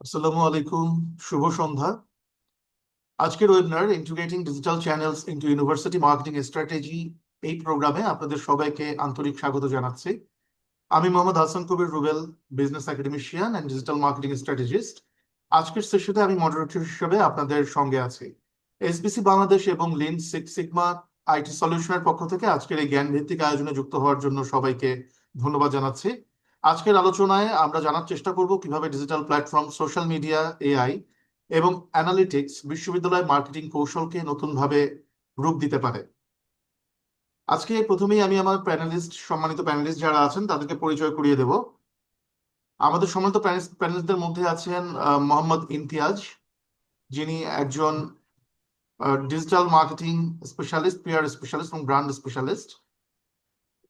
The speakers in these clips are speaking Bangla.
আসসালামু আলাইকুম। শুভ সন্ধ্যা। আজকের webinar integrating digital channels into university marketing strategy এই প্রোগ্রামে আপনাদের সবাইকে আন্তরিক স্বাগত জানাচ্ছি। আমি Mohammad Hasan Kabir Rubel, business academician and digital marketing strategist. আজকের সেশনে আমি মডারেটর হিসেবে আপনাদের সঙ্গে আছি। এসবিসি বাংলাদেশ এবং লিন সিক্স সিগমা আইটি সলিউশনের পক্ষ থেকে আজকের এই জ্ঞান ভিত্তিক আয়োজনে যুক্ত হওয়ার জন্য সবাইকে ধন্যবাদ জানাচ্ছি। আজকের আলোচনায় আমরা জানার চেষ্টা করব কিভাবে digital platform, social media, AI এবং অ্যানালিটিক্স বিশ্ববিদ্যালয় মার্কেটিং কৌশলকে নতুনভাবে রূপ দিতে পারে। আজকে প্রথমেই আমি আমার সম্মানিত প্যানেলিস্ট যারা আছেন তাদেরকে পরিচয় করিয়ে দেব। আমাদের সম্মানিত প্যানেলিস্টদের মধ্যে আছেন মোহাম্মদ ইমতিয়াজ, যিনি একজন digital marketing specialist, PR specialist এবং ব্র্যান্ড স্পেশালিস্ট,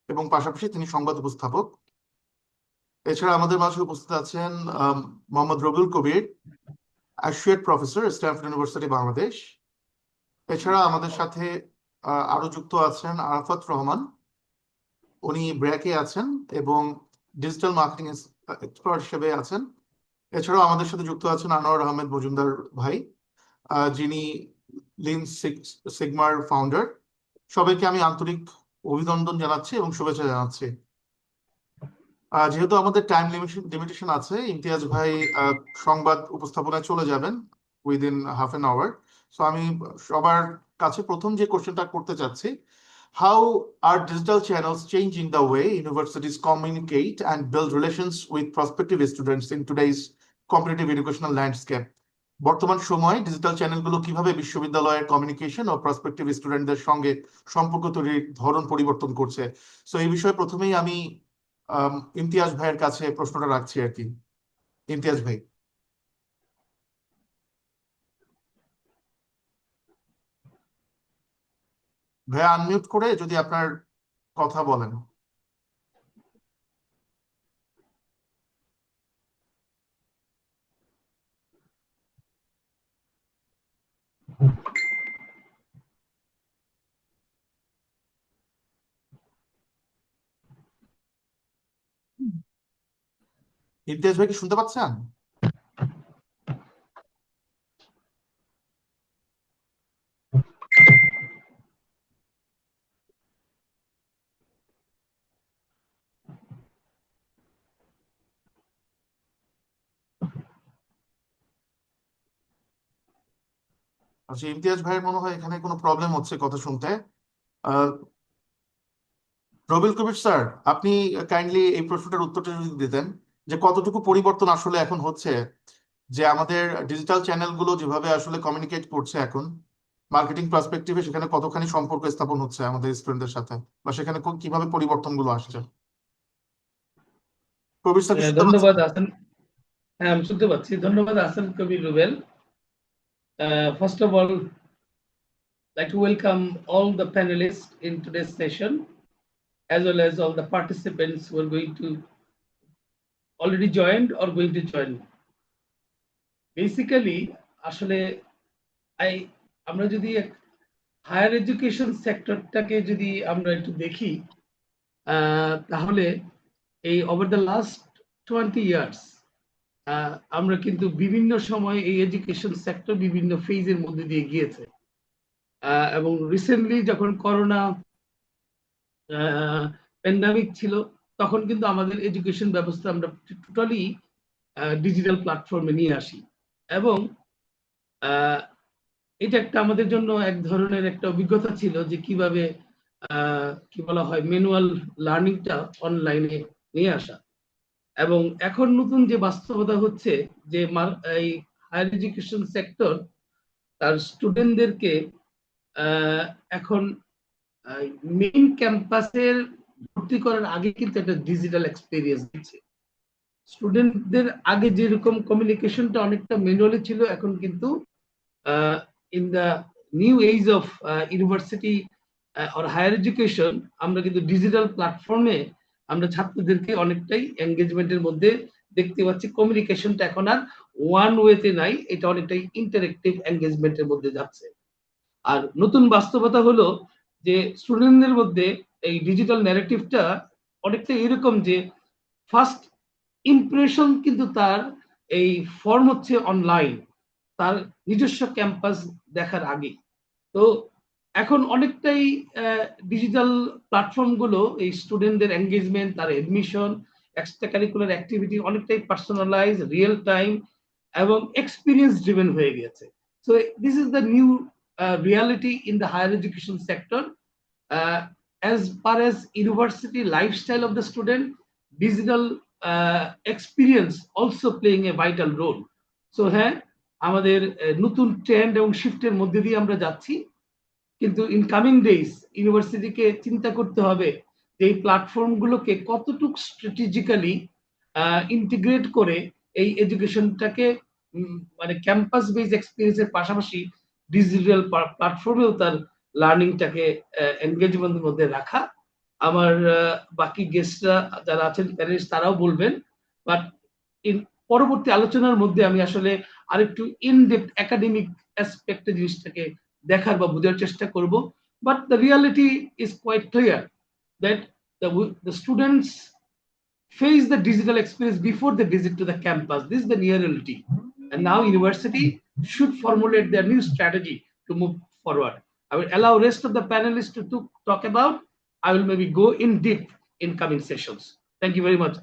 এবং পাশাপাশি তিনি সংবাদ উপস্থাপক। এছাড়া আমাদের মাঝে উপস্থিত আছেন Mohammad Rabiul Kabir, associate professor, Stanford university Bangladesh. এছাড়া আমাদের সাথে আরো যুক্ত আছেন আরাফাত রহমান, উনি ব্র্যাকে আছেন এবং ডিজিটাল মার্কেটিং এক্সপার্ট হিসেবে আছেন। এছাড়াও আমাদের সাথে যুক্ত আছেন আনোয়ার আহমেদ মজুমদার ভাই, যিনি লিন সিক্স সিগমার ফাউন্ডার। সবাইকে আমি আন্তরিক অভিনন্দন জানাচ্ছি এবং শুভেচ্ছা জানাচ্ছি। যেহেতু আমাদের টাইম লিমিটেশন আছে, ইমতিয়াজ ভাই সংবাদ উপস্থাপনায় চলে যাবেন within half an hour. So আমি সবার কাছে প্রথম যে কোশ্চেনটা করতে চাচ্ছি, how are digital channels changing the way universities communicate and build relations with prospective students in today's competitive educational landscape? বর্তমান সময়ে ডিজিটাল চ্যানেলগুলো কিভাবে বিশ্ববিদ্যালয়ের কমিউনিকেশন ও প্রসপেক্টিভ স্টুডেন্টদের সঙ্গে সম্পর্ক তৈরির ধরন পরিবর্তন করছে? সো এই বিষয়ে প্রথমেই আমি ইমতিয়াজ ভাইয়ের কাছে প্রশ্নটা রাখছি আর কি। ইমতিয়াজ ভাই। ভাইয়া আনমিউট করে যদি আপনার কথা বলেন। ইমতিয়াজ ভাই কি শুনতে পাচ্ছেন? আচ্ছা, ইমতিয়াজ ভাইয়ের মনে হয় এখানে কোনো প্রবলেম হচ্ছে কথা শুনতে। আহ রবিল কবির স্যার, আপনি কাইন্ডলি এই প্রশ্নটার উত্তরটা যদি দিতেন, যে কতটুকু পরিবর্তন আসলে এখন হচ্ছে, যে আমাদের ডিজিটাল চ্যানেলগুলো যেভাবে আসলে কমিউনিকেট করছে এখন মার্কেটিং পার্সপেক্টিভে, সেখানে কতখানি সম্পর্ক স্থাপন হচ্ছে আমাদের স্টুডেন্টদের সাথে, বা সেখানে কিভাবে পরিবর্তনগুলো আসছে? কবির স্যার কি শুনতে পাচ্ছেন? ধন্যবাদ হাসান। হ্যাঁ, আমি শুনতে পাচ্ছি। ধন্যবাদ Hasan Kabir Rubel. First of all, like to welcome all the panelists in today's session, as well as all the participants who are going to already joined or going to join. Basically, আসলে আমরা যদি হায়ার এডুকেশন সেক্টরটাকে যদি আমরা একটু দেখি, তাহলে এই ওভার দ্য লাস্ট 20 ইয়ার্স আমরা কিন্তু বিভিন্ন সময় এই এডুকেশন সেক্টর বিভিন্ন ফেজের মধ্যে দিয়ে গিয়েছে। এবং রিসেন্টলি যখন করোনা প্যান্ডামিক ছিল, তখন কিন্তু আমাদের এডুকেশন ব্যবস্থা আমরা টোটালি ডিজিটাল প্ল্যাটফর্মে নিয়ে আসি। এবং এটা একটা আমাদের জন্য এক ধরনের একটা অভিজ্ঞতা ছিল যে কিভাবে কি বলা হয় ম্যানুয়াল লার্নিংটা অনলাইনে নিয়ে আসা। এবং এখন নতুন যে বাস্তবতা হচ্ছে যে এই হায়ার এডুকেশন সেক্টর তার স্টুডেন্টদেরকে এখন মেইন ক্যাম্পাসের ভর্তি করার আগে কিন্তু একটা ডিজিটাল এক্সপেরিয়েন্স দিচ্ছে স্টুডেন্টদের। আগে যেরকম কমিউনিকেশনটা অনেকটা ম্যানুয়ালি ছিল, এখন কিন্তু in the new age of university or higher education আমরা কিন্তু ডিজিটাল প্ল্যাটফর্মে আমরা ছাত্রদেরকে অনেকটাই এঙ্গেজমেন্টের মধ্যে দেখতে পাচ্ছি। কমিউনিকেশনটা এখন আর ওয়ান ওয়েতে নাই, এটা অনেকটাই ইন্টারেক্টিভ এঙ্গেজমেন্টের মধ্যে যাচ্ছে। আর নতুন বাস্তবতা হলো যে স্টুডেন্টদের মধ্যে এই ডিজিটাল ন্যারেটিভটা অনেকটা এরকম যে ফার্স্ট ইমপ্রেশন কিন্তু তার এই ফর্ম হচ্ছে অনলাইন, তার নিজস্ব ক্যাম্পাস দেখার আগে। তো এখন অনেকটাই ডিজিটাল প্ল্যাটফর্মগুলো এই স্টুডেন্টদের এঙ্গেজমেন্ট, তার এডমিশন, এক্সট্রা কারিকুলার অ্যাক্টিভিটি অনেকটাই পার্সোনালাইজ, রিয়েল টাইম এবং এক্সপিরিয়েন্স ড্রিভেন হয়ে গেছে। So this is the new reality in the higher education sector. As far as university lifestyle of the student, digital experience also playing a vital role. So হ্যাঁ, আমাদের নতুন ট্রেন্ড এবং শিফটের মধ্যে দিয়ে আমরা যাচ্ছি, কিন্তু ইন কামিং ডেজ ইউনিভার্সিটিকে চিন্তা করতে হবে যে এই প্ল্যাটফর্মগুলোকে কতটুকু স্ট্র্যাটেজিক্যালি ইন্টিগ্রেট করে এই এডুকেশনটাকে মানে ক্যাম্পাস বেস এক্সপিরিয়েন্সের পাশাপাশি ডিজিটাল প্ল্যাটফর্মেও তার লার্নিংটাকে এনগেজমেন্টের মধ্যে রাখা। আমার বাকি গেস্টরা যারা আছেন প্যানেলিস্ট তারাও বলবেন, বাট পরবর্তী আলোচনার মধ্যে আমি আসলে আরেকটু ইনডেপথ একাডেমিক অ্যাসপেক্টে জিনিসটাকে দেখার বা বোঝার চেষ্টা করব। But the reality is quite clear that the students face the digital experience before they visit to the campus. This is the reality, and now university should formulate their new strategy to move forward. I will allow rest of the panelists to talk about. I will maybe go in deep in coming sessions. Thank you very much,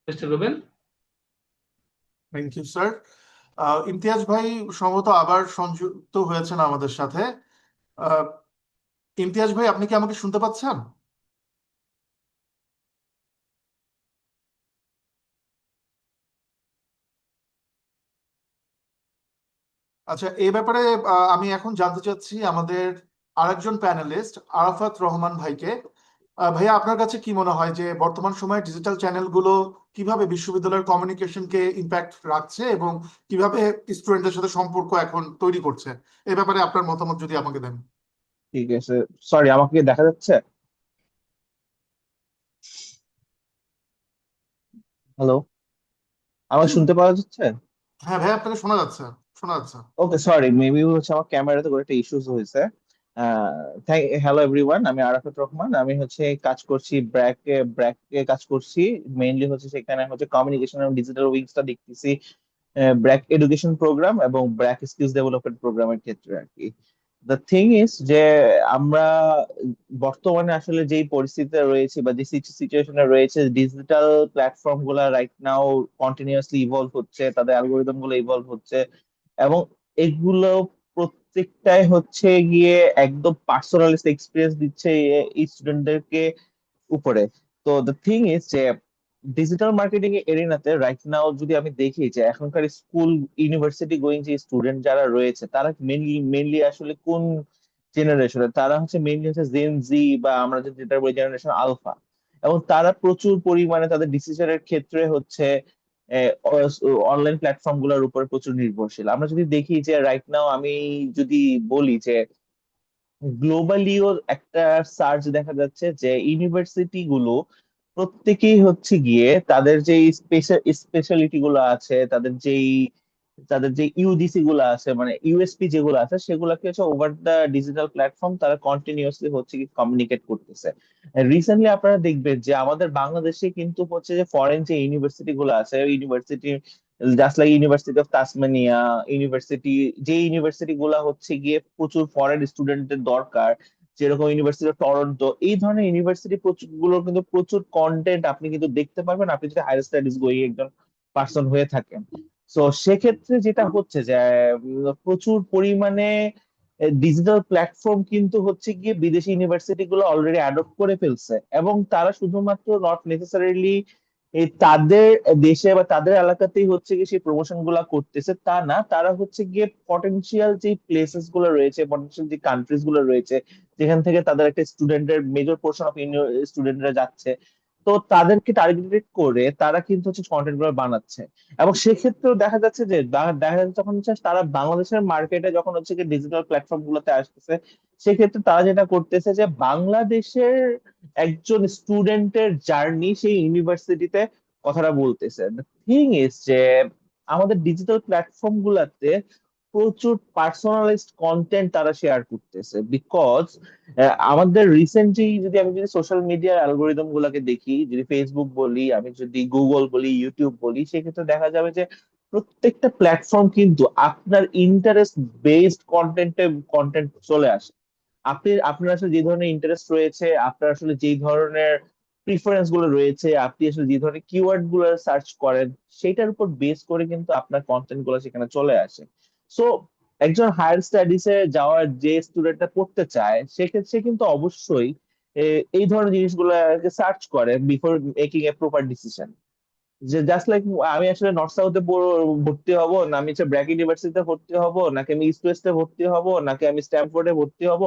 Mr. Ruben. Thank you sir. Imtiaz ভাই সম্ভবত আবার সংযুক্ত হয়েছেন আমাদের সাথে। আহ, ইমতিয়াজ ভাই, আপনি কি আমাকে শুনতে পাচ্ছেন? আচ্ছা, এই ব্যাপারে আমি এখন জানতে চাচ্ছি আমাদের আরেকজন প্যানেলিস্ট আরাফাত রহমান ভাইকে। ভাইয়া, আপনার কাছে কি মনে হয় যে বর্তমান সময়ে ডিজিটাল চ্যানেলগুলো কিভাবে বিশ্ববিদ্যালয়ের কমিউনিকেশনকে ইম্প্যাক্ট রাখছে এবং কিভাবে স্টুডেন্টদের সাথে সম্পর্ক এখন তৈরি করছে? এই ব্যাপারে আপনার মতামত যদি আমাকে দেন। ঠিক আছে, সরি, আমাকে কি দেখা যাচ্ছে? হ্যালো, আমাকে শুনতে পাওয়া যাচ্ছে? হ্যাঁ ভাই, আপনাকে শোনা যাচ্ছে, শোনা যাচ্ছে। ওকে, সরি, মেবি হচ্ছে আমার ক্যামেরাতে করে একটা ইস্যুস হয়েছে। হ্যালো এভরিওয়ান, আমি আরাফাত রহমান। আমি হচ্ছে কাজ করছি ব্র্যাকে কাজ করছি। মেইনলি হচ্ছে সেখানে হচ্ছে কমিউনিকেশন এবং ডিজিটাল উইংসটা দেখতেছি, ব্র্যাক এডুকেশন প্রোগ্রাম এবং ব্র্যাক স্কিলস ডেভেলপমেন্ট প্রোগ্রামের ক্ষেত্রে আর কি। দ্য থিং ইজ যে আমরা বর্তমানে আসলে যেই পরিস্থিতিতে রয়েছে বা যে সিচুয়েশনে রয়েছে, ডিজিটাল প্ল্যাটফর্ম গুলা রাইট নাও কন্টিনিউয়াসলি ইভলভ হচ্ছে, তাদের অ্যালগোরিদম গুলো ইভলভ হচ্ছে এবং এগুলো প্রত্যেকটাই হচ্ছে গিয়ে একদম পার্সোনালিস্ট এক্সপিরিয়েন্স দিচ্ছে এই স্টুডেন্টদেরকে উপরে। তো দ্য থিং ইজ যে ডিজিটাল মার্কেটিং এরিনাতে রাইট নাও যদি আমি দেখি যে এখনকার স্কুল ইউনিভার্সিটি গোয়িং যে স্টুডেন্ট যারা রয়েছে, তারা মেইনলি আসলে কোন জেনারেশনের? তারা হচ্ছে মেইনলি হচ্ছে জেন জি, বা আমরা যেটা বলি জেনারেশন আলফা। এবং তারা প্রচুর পরিমাণে তাদের ডিসিশনের ক্ষেত্রে হচ্ছে অনলাইন প্ল্যাটফর্ম গুলোর উপরে প্রচুর নির্ভরশীল। আমরা যদি দেখি যে রাইট নাও আমি যদি বলি যে গ্লোবালিও একটা সার্চ দেখা যাচ্ছে যে ইউনিভার্সিটি গুলো প্রত্যেকেই হচ্ছে গিয়ে তাদের যে স্পেশালিটি গুলো আছে, তাদের যে ইউডিসি গুলো আছে, মানে ইউএসপি যেগুলো আছে, সেগুলোকে হচ্ছে ওভার দা ডিজিটাল প্ল্যাটফর্ম তারা কন্টিনিউয়াসলি হচ্ছে কি কমিউনিকেট করতেছে। রিসেন্টলি আপনারা দেখবেন যে আমাদের বাংলাদেশে কিন্তু হচ্ছে যে ফরেন যে ইউনিভার্সিটি গুলো আছে, university just like university of Tasmania, university গুলা হচ্ছে গিয়ে প্রচুর ফরেন স্টুডেন্টদের দরকার, যেরকম ইউনিভার্সিটি অফ টরন্টো, এই ধরনের ইউনিভার্সিটি গুলোর কিন্তু প্রচুর কন্টেন্ট আপনি কিন্তু দেখতে পারবেন আপনি যদি হায়ার স্টাডিজ গোয়িং একজন পার্সন হয়ে থাকেন। তো সেক্ষেত্রে যেটা হচ্ছে যে প্রচুর পরিমাণে ডিজিটাল প্ল্যাটফর্ম কিন্তু হচ্ছে গিয়ে বিদেশি ইউনিভার্সিটি গুলো অলরেডি অ্যাডপ্ট করে ফেলছে, এবং তারা শুধুমাত্র নট নেসেসারিলি তাদের দেশে বা তাদের এলাকাতেই হচ্ছে গিয়ে সেই প্রমোশন গুলা করতেছে তা না, তারা হচ্ছে গিয়ে পটেনশিয়াল যে প্লেসেস গুলো রয়েছে, পটেনশিয়াল যে কান্ট্রিজ গুলো রয়েছে, যেখান থেকে তাদের একটা স্টুডেন্টের মেজর পোর্শন অফ স্টুডেন্টরা যাচ্ছে, তো তাদেরকে টার্গেটেড করে তারা কিন্তু হচ্ছে কন্টেন্ট গুলো বানাচ্ছে। এবং সেক্ষেত্রেও দেখা যাচ্ছে যে দেখা যাচ্ছে যখন হচ্ছে তারা বাংলাদেশের মার্কেটে যখন হচ্ছে কি ডিজিটাল প্ল্যাটফর্ম গুলোতে আসতেছে, সেক্ষেত্রে তারা যেটা করতেছে যে বাংলাদেশের একজন স্টুডেন্টের জার্নি সেই ইউনিভার্সিটিতে কথাটা বলতেছে। থিং ইজ যে আমাদের ডিজিটাল প্ল্যাটফর্ম গুলাতে প্রচুর পার্সোনালাইজড কন্টেন্ট তারা শেয়ার করতেছে, বিকজ আমাদের রিসেন্টলি যদি সোশ্যাল মিডিয়ার অ্যালগোরিদম গুলাকে দেখি, যদি ফেসবুক বলি, আমি যদি গুগল বলি, ইউটিউব বলি, সেক্ষেত্রে দেখা যাবে যে প্রত্যেকটা প্ল্যাটফর্ম কিন্তু আপনার ইন্টারেস্ট বেসড কন্টেন্ট চলে আসে। আপনার আসলে যে ধরনের ইন্টারেস্ট রয়েছে, আপনার আসলে যেই ধরনের প্রিফারেন্স গুলো রয়েছে, আপনি আসলে যে ধরনের কিওয়ার্ড গুলো সার্চ করেন, সেটার উপর বেস করে কিন্তু আপনার কন্টেন্ট গুলো সেখানে চলে আসে। সো একজন হায়ার স্টাডিজ এ যাওয়ার যে স্টুডেন্টটা পড়তে চায়, সেক্ষেত্রে কিন্তু অবশ্যই এই ধরনের জিনিসগুলোকে সার্চ করে before making a proper decision. যে জাস্ট লাইক আমি আসলে নর্থ সাউথে ভর্তি হব, না আমি হচ্ছে ব্র্যাক ইউনিভার্সিটিতে ভর্তি হব, নাকি আমি ইস্ট ওয়েস্টে ভর্তি হব, নাকি আমি স্ট্যামফোর্ডে ভর্তি হব,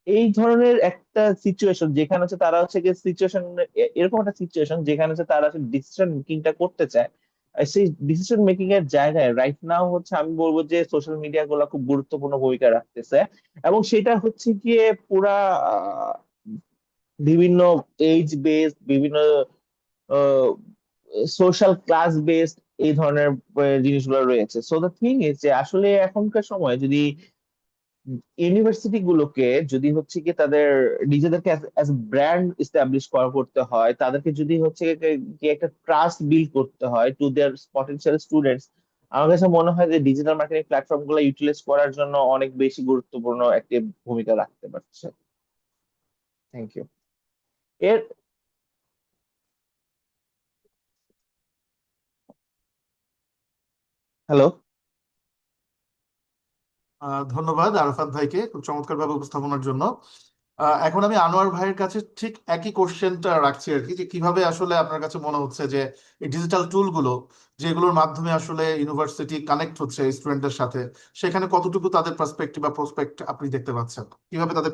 এই ধরনের একটা সিচুয়েশন যেখানে হচ্ছে তারা হচ্ছে সিচুয়েশন, এরকম একটা সিচুয়েশন যেখানে হচ্ছে তারা ডিসিশন মেকিংটা করতে চায়। আর সেই ডিসিশন মেকিং এর জায়গায় রাইট নাও হচ্ছে আমি বলবো যে সোশ্যাল মিডিয়া গুলো খুব গুরুত্বপূর্ণ ভূমিকা রাখতেছে। এবং সেটা হচ্ছে গিয়ে পুরা বিভিন্ন এজ বেসড, বিভিন্ন সোশ্যাল ক্লাস বেসড, এই ধরনের জিনিসগুলো রয়েছে। সো দ্য থিং ইজ যে আসলে এখনকার সময় যদি ইউনিভার্সিটি গুলোকে যদি হচ্ছে কি তাদের নিজেদেরকে অ্যাজ ব্র্যান্ড ইস্টাবলিশ করতে হয়, তাদেরকে যদি হচ্ছে কি একটা ট্রাস্ট বিল্ড করতে হয় টু দেয়ার পটেনশিয়াল স্টুডেন্টস, আমার কাছে মনে হয় যে ডিজিটাল মার্কেটিং প্ল্যাটফর্ম গুলো ইউটিলাইজ করার জন্য অনেক বেশি গুরুত্বপূর্ণ একটি ভূমিকা রাখতে পারছে। Thank you. এর হ্যালো। ধন্যবাদ আরাফাত ভাইকে খুব চমৎকারভাবে উপস্থাপনার জন্য। এখন আমি আনোয়ার ভাইয়ের কাছে ঠিক একই কোশ্চেনটা রাখছি আর কি, যে কিভাবে আসলে আপনার কাছে মনে হচ্ছে যে এই ডিজিটাল টুলগুলো যেগুলোর মাধ্যমে আসলে ইউনিভার্সিটি কানেক্ট হচ্ছে স্টুডেন্টদের সাথে, সেখানে কতটুকু তাদের পার্সপেক্টিভ বা প্রসপেক্ট আপনি দেখতে পাচ্ছেন, কিভাবে তাদের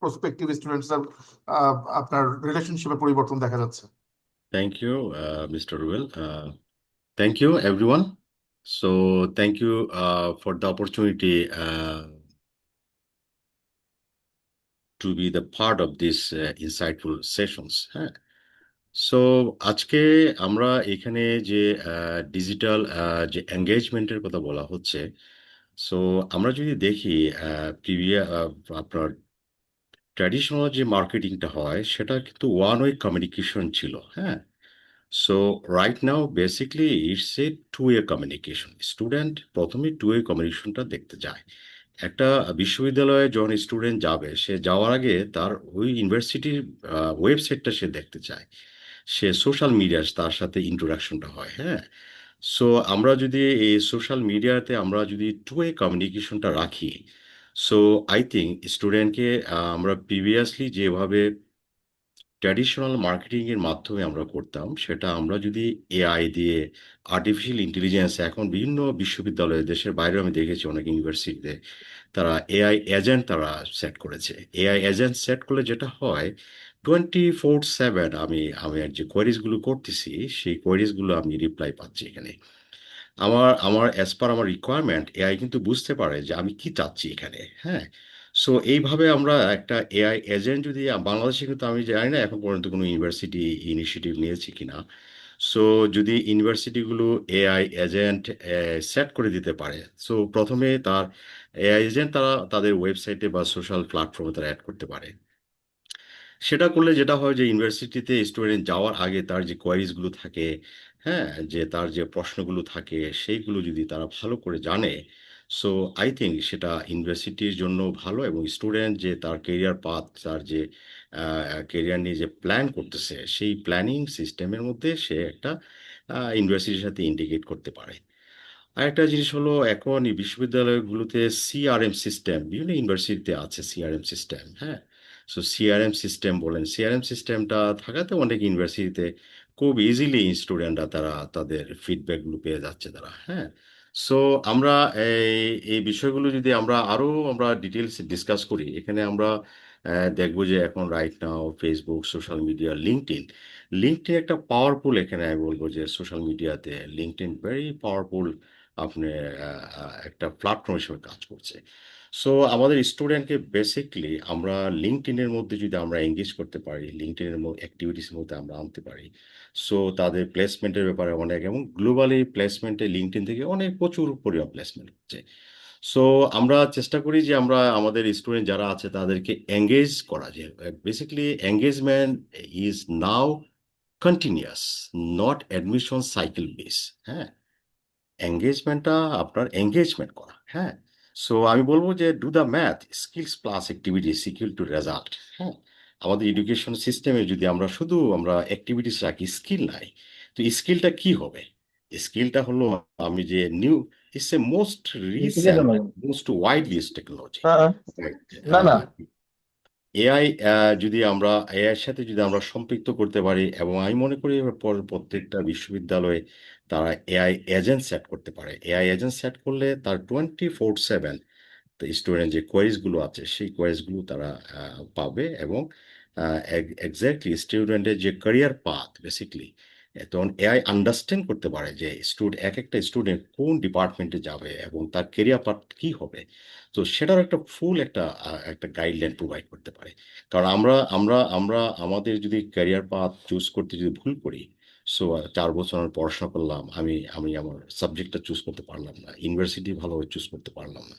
প্রসপেক্টিভ স্টুডেন্টস আপনার রিলেশনশিপে পরিবর্তন দেখা যাচ্ছে? Thank you, Mr. Ruel. Thank you, everyone. So, thank you for the opportunity to be the part of this insightful sessions. হ্যাঁ, সো আজকে আমরা এখানে যে ডিজিটাল যে এঙ্গেজমেন্টের কথা বলা হচ্ছে, সো আমরা যদি দেখি প্রিভিয়াস আপনার ট্র্যাডিশনাল যে মার্কেটিংটা হয় সেটা কিন্তু ওয়ান ওয়ে কমিউনিকেশন ছিল। হ্যাঁ, so right now basically it's a two way communication. Student প্রথমে টু ওয়ে কমিউনিকেশনটা দেখতে যায়। একটা বিশ্ববিদ্যালয়ে যখন স্টুডেন্ট যাবে, সে যাওয়ার আগে তার ওই ইউনিভার্সিটির ওয়েবসাইটটা সে দেখতে চায়, সে সোশ্যাল মিডিয়ার তার সাথে ইন্টারাকশনটা হয়। হ্যাঁ, সো আমরা যদি এই সোশ্যাল মিডিয়াতে আমরা যদি টু ওয়ে কমিউনিকেশনটা রাখি, সো আই থিঙ্ক স্টুডেন্টকে আমরা প্রিভিয়াসলি যেভাবে ট্র্যাডিশনাল মার্কেটিং এর মাধ্যমে আমরা করতাম, সেটা আমরা যদি এআই দিয়ে, আর্টিফিশিয়াল ইন্টেলিজেন্স, এখন বিভিন্ন বিশ্ববিদ্যালয়ে দেশের বাইরেও আমি দেখেছি অনেক ইউনিভার্সিটিতে তারা এআই এজেন্ট তারা সেট করেছে। এআই এজেন্ট সেট করলে যেটা হয়, 24/7 আমি আর যে কোয়ারিজগুলো করতেছি, সেই কোয়ারিজগুলো আমি রিপ্লাই পাচ্ছি এখানে। আমার অ্যাজ পার আমার রিকোয়ারমেন্ট এআই কিন্তু বুঝতে পারে যে আমি কি চাচ্ছি এখানে। হ্যাঁ, সো এইভাবে আমরা একটা এআই এজেন্ট যদি বাংলাদেশে, কিন্তু আমি জানি না এখন পর্যন্ত কোনো ইউনিভার্সিটি ইনিশিয়েটিভ নিয়েছে কিনা। সো যদি ইউনিভার্সিটিগুলো এআই এজেন্ট সেট করে দিতে পারে, সো প্রথমে তার এআই এজেন্ট তারা তাদের ওয়েবসাইটে বা সোশ্যাল প্ল্যাটফর্মে তারা অ্যাড করতে পারে। সেটা করলে যেটা হয় যে ইউনিভার্সিটিতে স্টুডেন্ট যাওয়ার আগে তার যে কোয়ারিজগুলো থাকে, হ্যাঁ, যে তার যে প্রশ্নগুলো থাকে, সেইগুলো যদি তারা ভালো করে জানে, সো আই থিঙ্ক সেটা ইউনিভার্সিটির জন্য ভালো, এবং স্টুডেন্ট যে তার কেরিয়ার পাথ, তার যে কেরিয়ার নিয়ে যে প্ল্যান করতেছে, সেই প্ল্যানিং সিস্টেমের মধ্যে সে একটা ইউনিভার্সিটির সাথে ইন্টিগ্রেট করতে পারে। আরেকটা জিনিস হলো, এখন এই বিশ্ববিদ্যালয়গুলোতে সিআরএম সিস্টেম, বিভিন্ন ইউনিভার্সিটিতে আছে সিআরএম সিস্টেম। হ্যাঁ, সো সিআরএম সিস্টেম বলেন, সিআরএম সিস্টেমটা থাকাতে অনেক ইউনিভার্সিটিতে খুব ইজিলি স্টুডেন্টরা তারা তাদের ফিডব্যাকগুলো পেয়ে যাচ্ছে তারা। হ্যাঁ, সো আমরা এই এই বিষয়গুলো যদি আমরা ডিটেলস ডিসকাস করি, এখানে আমরা দেখবো যে এখন right now Facebook, social media, LinkedIn. LinkedIn একটা পাওয়ারফুল, এখানে আমি বলবো যে সোশ্যাল মিডিয়াতে লিঙ্কডইন ভেরি পাওয়ারফুল আপনি একটা প্ল্যাটফর্ম হিসেবে কাজ করছে। সো আমাদের স্টুডেন্টকে বেসিকলি আমরা লিঙ্কডইনের মধ্যে যদি আমরা এঙ্গেজ করতে পারি, লিঙ্কডইনের অ্যাক্টিভিটিসের মধ্যে আমরা আনতে পারি, সো তাদের প্লেসমেন্টের ব্যাপারে অনেক, এবং গ্লোবালি প্লেসমেন্টে লিঙ্কডইন থেকে অনেক প্রচুর পরিমাণ প্লেসমেন্ট হচ্ছে। সো আমরা চেষ্টা করি যে আমরা আমাদের স্টুডেন্ট যারা আছে তাদেরকে এঙ্গেজ করা যায়। Basically engagement is now continuous, not admission cycle base. হ্যাঁ, এঙ্গেজমেন্টটা আপনার এঙ্গেজমেন্ট করা, হ্যাঁ। সো আমি বলবো যে do the math, skills plus activity equal to result, হ্যাঁ। আমাদের এডুকেশন সিস্টেমে যদি আমরা অ্যাক্টিভিটিস রাখি, স্কিল নাই, তো স্কিলটা কি হবে? স্কিলটা হলো আমি যে নিউ, ইটস এ মোস্ট ঠিক আছে recent, ma'am. Most widely technology. হ্যাঁ, না না, এআই যদি আমরা এআই এর সাথে যদি আমরা সম্পৃক্ত করতে পারি, এবং আমি মনে করি এবার প্রত্যেকটা বিশ্ববিদ্যালয়ে তারা এআই এজেন্ট সেট করতে পারে। এআই এজেন্ট সেট করলে তার 24/7 স্টুডেন্ট যে কোয়ারিজ গুলো আছে সেই কোয়ারিজ গুলো তারা পাবে, এবং এক্স্যাক্টলি স্টুডেন্টের যে ক্যারিয়ার পাথ বেসিকলি, তখন এআই আন্ডারস্ট্যান্ড করতে পারে যে এক একটা স্টুডেন্ট কোন ডিপার্টমেন্টে যাবে এবং তার ক্যারিয়ার পাথ কি হবে। তো সেটার একটা ফুল একটা গাইডলাইন প্রোভাইড করতে পারে। কারণ আমরা আমরা আমরা আমাদের যদি ক্যারিয়ার পাথ চুজ করতে যদি ভুল করি, সো 4 বছর আমি পড়াশোনা করলাম, আমি আমি আমার সাবজেক্টটা চুজ করতে পারলাম না, ইউনিভার্সিটি ভালোভাবে চুজ করতে পারলাম না।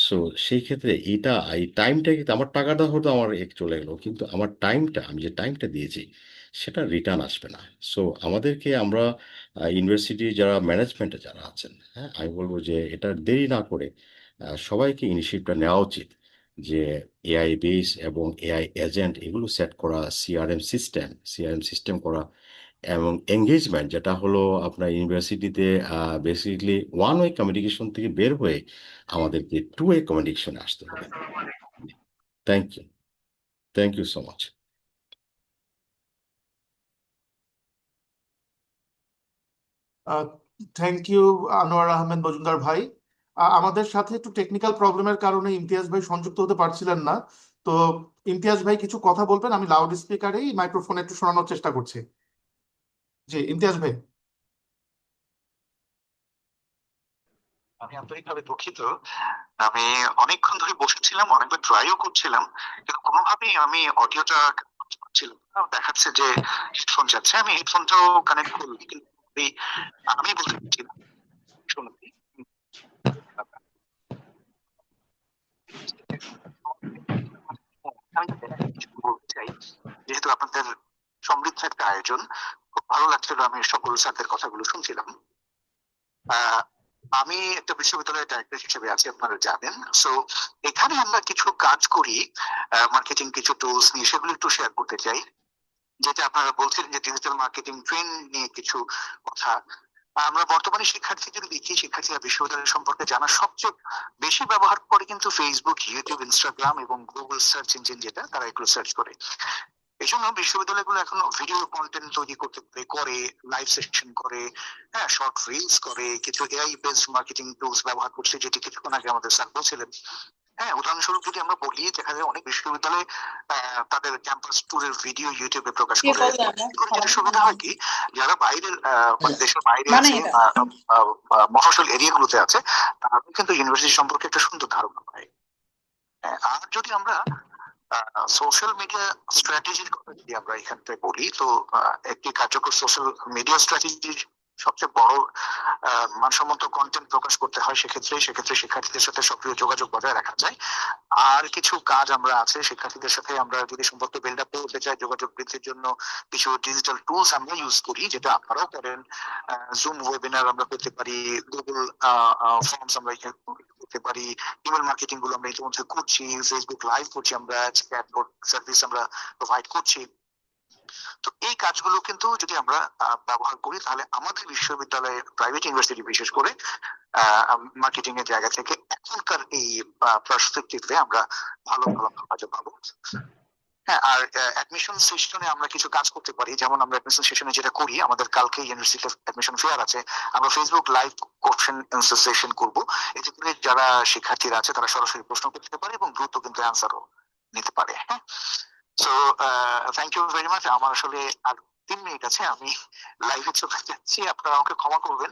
সো সেই ক্ষেত্রে এই টাইমটা কিন্তু আমার টাকাটা হয়তো আমার চলে গেল, কিন্তু আমার টাইমটা, আমি যে টাইমটা দিয়েছি সেটা রিটার্ন আসবে না। সো আমরা ইউনিভার্সিটি যারা ম্যানেজমেন্টে যারা আছেন, হ্যাঁ, আমি বলবো যে এটা দেরি না করে সবাইকে ইনিশিয়েটিভটা নেওয়া উচিত, যে এআই বেস এবং এআই এজেন্ট এগুলো সেট করা, সিআরএম সিস্টেম করা, এবং এঙ্গেজমেন্ট যেটা হলো আপনার ইউনিভার্সিটিতে বেসিক্যালি ওয়ান ওয়ে কমিউনিকেশন থেকে বের হয়ে আমাদেরকে টু ওয়ে কমিউনিকেশনে আসতে হবে। Thank you, thank you so much. Thank you Anwar Ahmed Majumder ভাই। আমাদের সাথে একটু টেকনিক্যাল প্রবলেমের কারণে ইমতিয়াজ ভাই সংযুক্ত হতে পারছিলেন না। তো ইমতিয়াজ ভাই কিছু কথা বলবেন, আমি লাউড স্পিকারেই মাইক্রোফোনে একটু শোনানোর চেষ্টা করছি। জি ইমতিয়াজ ভাই। আমি আন্তরিকভাবে দুঃখিত। আমি অনেকক্ষণ ধরে বসেছিলাম, অনেকবার ট্রাইও করছিলাম, কিন্তু কোনোভাবেই আমি অডিওটা পাচ্ছিলাম না। দেখাচ্ছে যে হেডফোন যাচ্ছে, আমি হেডফোনটাও কানেক্ট করলাম, কিন্তু আমি বলতে পারছি না। শুনুন, আমি কিছু বলতে চাই, যেহেতু আপনাদের সমৃদ্ধ একটা আয়োজন, খুব ভালো লাগছিল, আমি সকল স্যারদের কথাগুলো শুনছিলাম। আমি একটা বিশ্ববিদ্যালয়ের ডাইরেক্টর হিসেবে আছি, আপনারা জানেন। সো এখানে আমরা কিছু কাজ করি, মার্কেটিং কিছু টুলস নিয়ে, সেগুলো একটু শেয়ার করতে চাই। যেটা আপনারা বলছিলেন যে ডিজিটাল মার্কেটিং ট্রেন্ড নিয়ে কিছু কথা। আমরা বর্তমানে শিক্ষার্থীদের দেখি, শিক্ষার্থীরা বিশ্ববিদ্যালয় সম্পর্কে জানা সবচেয়ে বেশি ব্যবহার করে কিন্তু ফেসবুক, ইউটিউব, ইনস্টাগ্রাম এবং গুগল সার্চ ইঞ্জিন, যেটা তারা এগুলো সার্চ করে। এই জন্য বিশ্ববিদ্যালয়গুলো এখন ভিডিও কন্টেন্ট তৈরি করে লাইভ সেশন করে, হ্যাঁ, শর্ট রিলস করে, কিছু এআই বেসড মার্কেটিং টুলস ব্যবহার করছে, যেটি কিছুক্ষণ আগে আমাদের স্যার বলছিলেন। হ্যাঁ, উদাহরণস্বরূপ যদি আমরা বলি, দেখা যায় অনেক বিশ্ববিদ্যালয়ে তাদের ক্যাম্পাস টুরের ভিডিও ইউটিউবে প্রকাশ করে। যেটা সুবিধা হয় কি, যারা বাইরের মানে দেশের বাইরে আছে বা মফস্বল এরিয়াগুলোতে আছে, তারা কিন্তু ইউনিভার্সিটি সম্পর্কে একটা সুন্দর ধারণা পায়। আর যদি আমরা সোশ্যাল মিডিয়া স্ট্র্যাটেজির কথা যদি আমরা এখান থেকে বলি, তো একটি কার্যকর সোশ্যাল মিডিয়া স্ট্র্যাটেজির সবচেয়ে বড় মানসম্মত কন্টেন্ট প্রকাশ করতে হয়। সেক্ষেত্রে শিক্ষার্থীদের সাথে সক্রিয় যোগাযোগ বজায় রাখা যায়। আর কিছু কাজ আমরা আছে, শিক্ষার্থীদের সাথে আমরা যদি সম্পর্ক বিল্ড আপ করতে চাই, যোগাযোগ বৃদ্ধির জন্য কিছু ডিজিটাল টুলস আমরা ইউজ করি, যেটা আপনারাও করেন। জুম ওয়েবিনার আমরা করতে পারি, গুগল ফর্মস আমরা করতে পারি, ইমেল মার্কেটিং গুলো আমরা ইতিমধ্যে করছি, ফেসবুক লাইভ করছি, আমরা চ্যাটবট সার্ভিস আমরা প্রোভাইড করছি। তো এই কাজগুলো কিন্তু যদি আমরা ব্যবহার করি, তাহলে আমাদের বিশ্ববিদ্যালয়ের, প্রাইভেট ইউনিভার্সিটি বিশেষ করে, মার্কেটিং এর জায়গা থেকে এখনকার এই পার্সপেক্টিভে আমরা ভালো ভালো কাজে পাবো। হ্যাঁ, আর অ্যাডমিশন সেশনে আমরা কিছু কাজ করতে পারি। যেমন আমরা অ্যাডমিশন সেশনে যেটা করি, আমাদের কালকে ইউনিভার্সিটি অ্যাডমিশন ফেয়ার আছে, আমরা Facebook live question answer session করবো। এতে করে যারা শিক্ষার্থীরা আছে তারা সরাসরি প্রশ্ন করতে পারে এবং দ্রুত কিন্তু অ্যান্সারও নিতে পারে। হ্যাঁ, so thank you very much. আমার আসলে আর 3 মিনিট আছে, আমি লাইভে চলে যাচ্ছি, আপনারা আমাকে ক্ষমা করবেন।